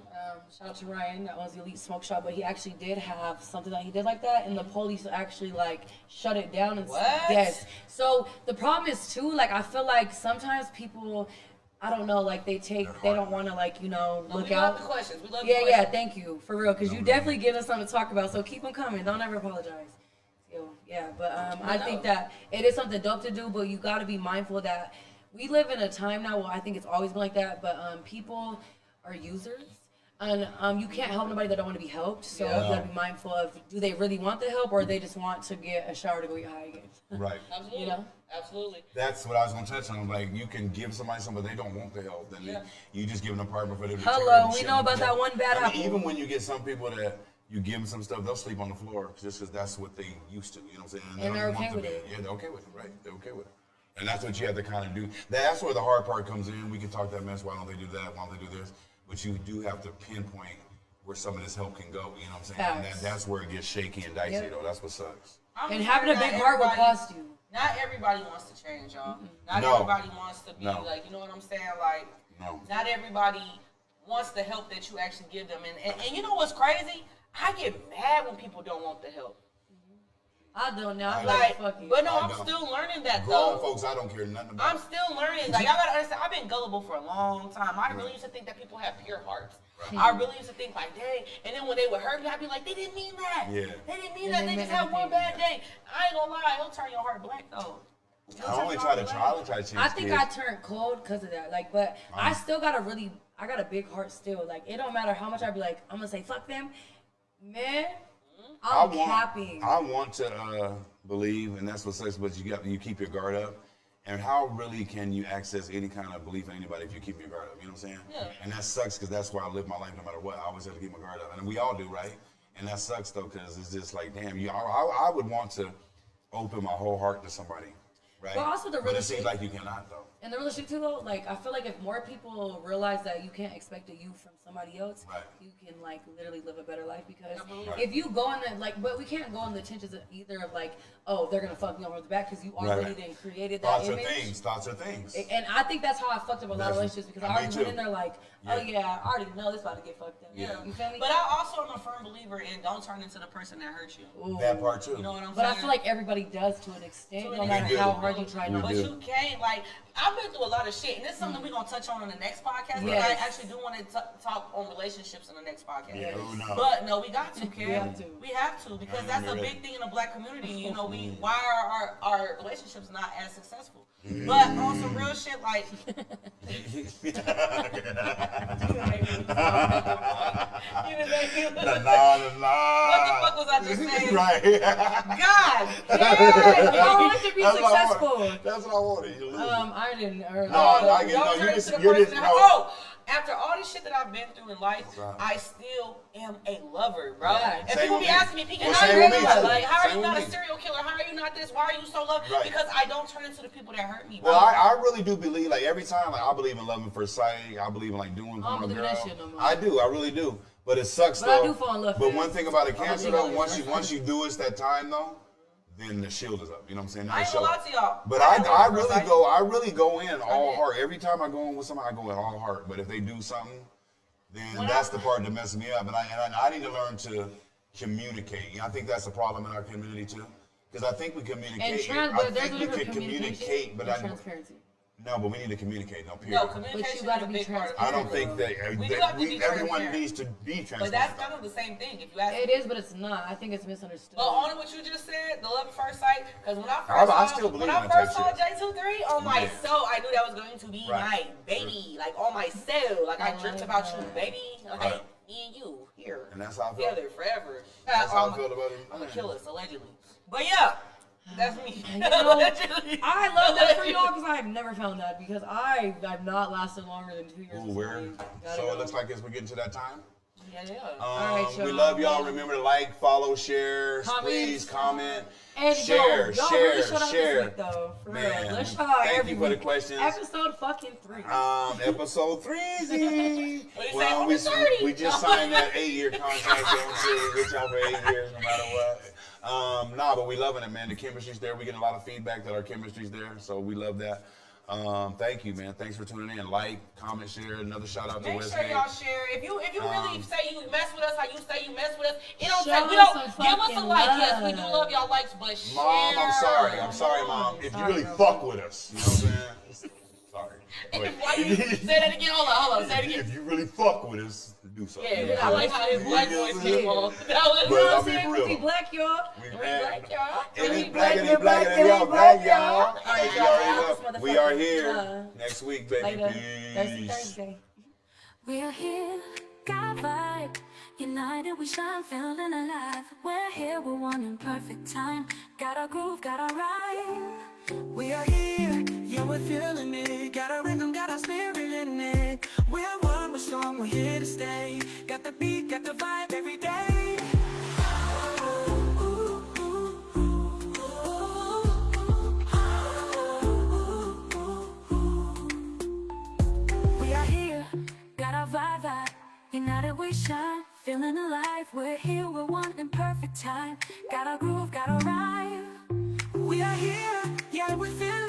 Shout out to Ryan, that owns the Elite Smoke Shop, but he actually did have something that he did like that, and the police actually like shut it down. And What? Yes. So the problem is too, like I feel like sometimes people, I don't know, like they don't want to like look we out. love the questions. We love the Yeah, questions. thank you for real, because you definitely give us something to talk about. So keep them coming. Don't ever apologize. Yeah, but I think that it is something dope to do, but you got to be mindful that we live in a time now. Well, I think it's always been like that, but people are users, and you can't help nobody that don't want to be helped. So you got to be mindful of, do they really want the help, or they just want to get a shower to go get high again? Right. Absolutely. Absolutely. That's what I was gonna touch on. Like, you can give somebody something, but they don't want the help. Then you just give an apartment for them to tear Hello, and we shit. know about that one bad apple. Even when you get some people that you give them some stuff, they'll sleep on the floor just because that's what they used to. You know what I'm saying? And they they're don't okay want with to be. it. Yeah, they're okay with it, right? They're okay with it. And that's what you have to kind of do. That's where the hard part comes in. We can talk that mess. Why don't they do that? Why don't they do this? But you do have to pinpoint where some of this help can go. You know what I'm saying? And that's where it gets shaky and dicey, though. That's what sucks. And having a big heart will cost you. Not everybody wants to change, y'all. Not No. everybody wants to be like, you know what I'm saying? Like, not everybody wants the help that you actually give them. And you know what's crazy? I get mad when people don't want the help. I don't know. I'm Like, fuck you. but no, I I'm don't. still learning that Grown though. folks, I don't care nothing about. I'm still learning. Like, y'all gotta understand, I've been gullible for a long time. I really used to think that people have pure hearts. I really used to think like, dang. And then when they would hurt me, I'd be like, they didn't mean that. Yeah. They didn't mean that. They just had one bad day. I ain't gonna lie, it'll turn your heart black though. I only try to change. I think kids. I turned cold because of that. Like, but I still got I got a big heart still. Like, it don't matter how much I be like, I'm gonna say fuck them, man. I'm capping. I want to believe, and that's what sucks. But you keep your guard up. And how really can you access any kind of belief in anybody if you keep your guard up? You know what I'm saying? Yeah. And that sucks because that's where I live my life no matter what. I always have to keep my guard up, and we all do, right? And that sucks though because it's just like, damn, I would want to open my whole heart to somebody, right? But also the But it seems like you cannot though. And the relationship too, though, like I feel like if more people realize that you can't expect a you from somebody else, you can like literally live a better life. Because if you go in the but we can't go in the tensions of either of like, oh, they're gonna fuck me over the back because you already then created that image. Thoughts are things. And I think that's how I fucked up a lot of relationships because I already went in there like, oh yeah, I already know this about to get fucked up. Yeah. You feel me? But I also am a firm believer in don't turn into the person that hurt you. Ooh. That part too. You know what I'm saying? But I feel like everybody does to an extent, no matter how hard you try not But to. you can't, like, I've been through a lot of shit, and this is something we're going to touch on in the next podcast, but I actually do want to talk on relationships in the next podcast. Yeah, But no, we got to, Kim. We have to. Because that's a big thing in the black community. You know, why are our relationships not as successful? But on some real shit, like... What the fuck was I just saying? Right. God I want to be successful. That's what I wanted. You lose. I didn't. After all this shit that I've been through in life, I still am a lover, bro. And Same people with be me. asking me, PK, Well, how same are you with me, not? too. Like, how are Same you not with a me. serial killer? How are you not this? Why are you so loved? Right. Because I don't turn into the people that hurt me, bro. Well, I really do believe, like, every time, like, I believe in love at first sight. I believe in, like, doing I don't for my believe in girl. that shit no more. I do. I really do. But it sucks, But though. I do fall in love But fast. one thing about a cancer, though, once believe you do it that time, though, then the shield is up. You know what I'm saying? Now I the ain't gonna shield- lie to y'all. But I I really go in all heart. Every time I go in with somebody, I go in all heart. But if they do something, then that's the part that messes me up. And I need to learn to communicate. You know, I think that's a problem in our community too. Because I think we communicate. But there's a we difference can between communication but and transparency. No, but we need to communicate. No, period. No, communication gotta is a be big part of it. I don't think that, We do have to be everyone transparent. needs to be transparent. But that's kind of the same thing. If you ask It is, but it's not. I think it's misunderstood. But on what you just said, the love at first sight, because when I still believe when in I that first type saw shit. J23 on my soul, I knew that was going to be Right. my baby, like on my soul. Like I dreamt about you, baby. Like Right. me and you here And that's how I feel. together forever. That's how I feel about it. I'm gonna kill us allegedly. But yeah, that's me. You know, Allegedly. I love that for y'all because I've never found that because I've not lasted longer than 2 years. Ooh, where? So it looks like we're getting to that time. Yeah. We love y'all. Remember to like, follow, share, please comment, And share, y'all share, really showed up share. This week, though. For Man, real. Let's shout out thank every you for the week. questions. Episode fucking 3. Episode 3. Well, on we the 30. we just signed that 8-year contract. So I'm saying good job for 8 years, no matter what. Nah, but we loving it, man. The chemistry's there. We get a lot of feedback that our chemistry's there, so we love that. Thank you, man. Thanks for tuning in. Like, comment, share. Another shout out to Make West sure Ham. y'all share. If you really say you mess with us, how you say you mess with us, it don't Show take. We us don't some give us a fucking like. Yes, we do love. love y'all likes, but share. Mom, I'm sorry. I'm sorry, Mom. If you really fuck with us, you know what I'm saying? Sorry. Why you say that again? Hold on. Say it again. If you really fuck with us, do something. Yeah, I like how his black voice came on. That was But I'll be for We real. black, y'all. We black, y'all. And we black and they black and they all black, y'all. right, You y'all. already know. This We are motherfucker, here next week, baby. Later. Peace. Thursday. We're here, got a vibe. United we shine, feeling alive. We're here, we're one in perfect time. Got a groove, got a rhyme. We are here, yeah, we're feeling it. Got a rhythm, got a spirit in it. We're one, we're strong, we're here to stay. Got the beat, got the vibe every day. We are here, got a vibe. United we shine, feeling alive. We're here, we're one in perfect time. Got a groove, got a rhyme. We are here, yeah, we're feeling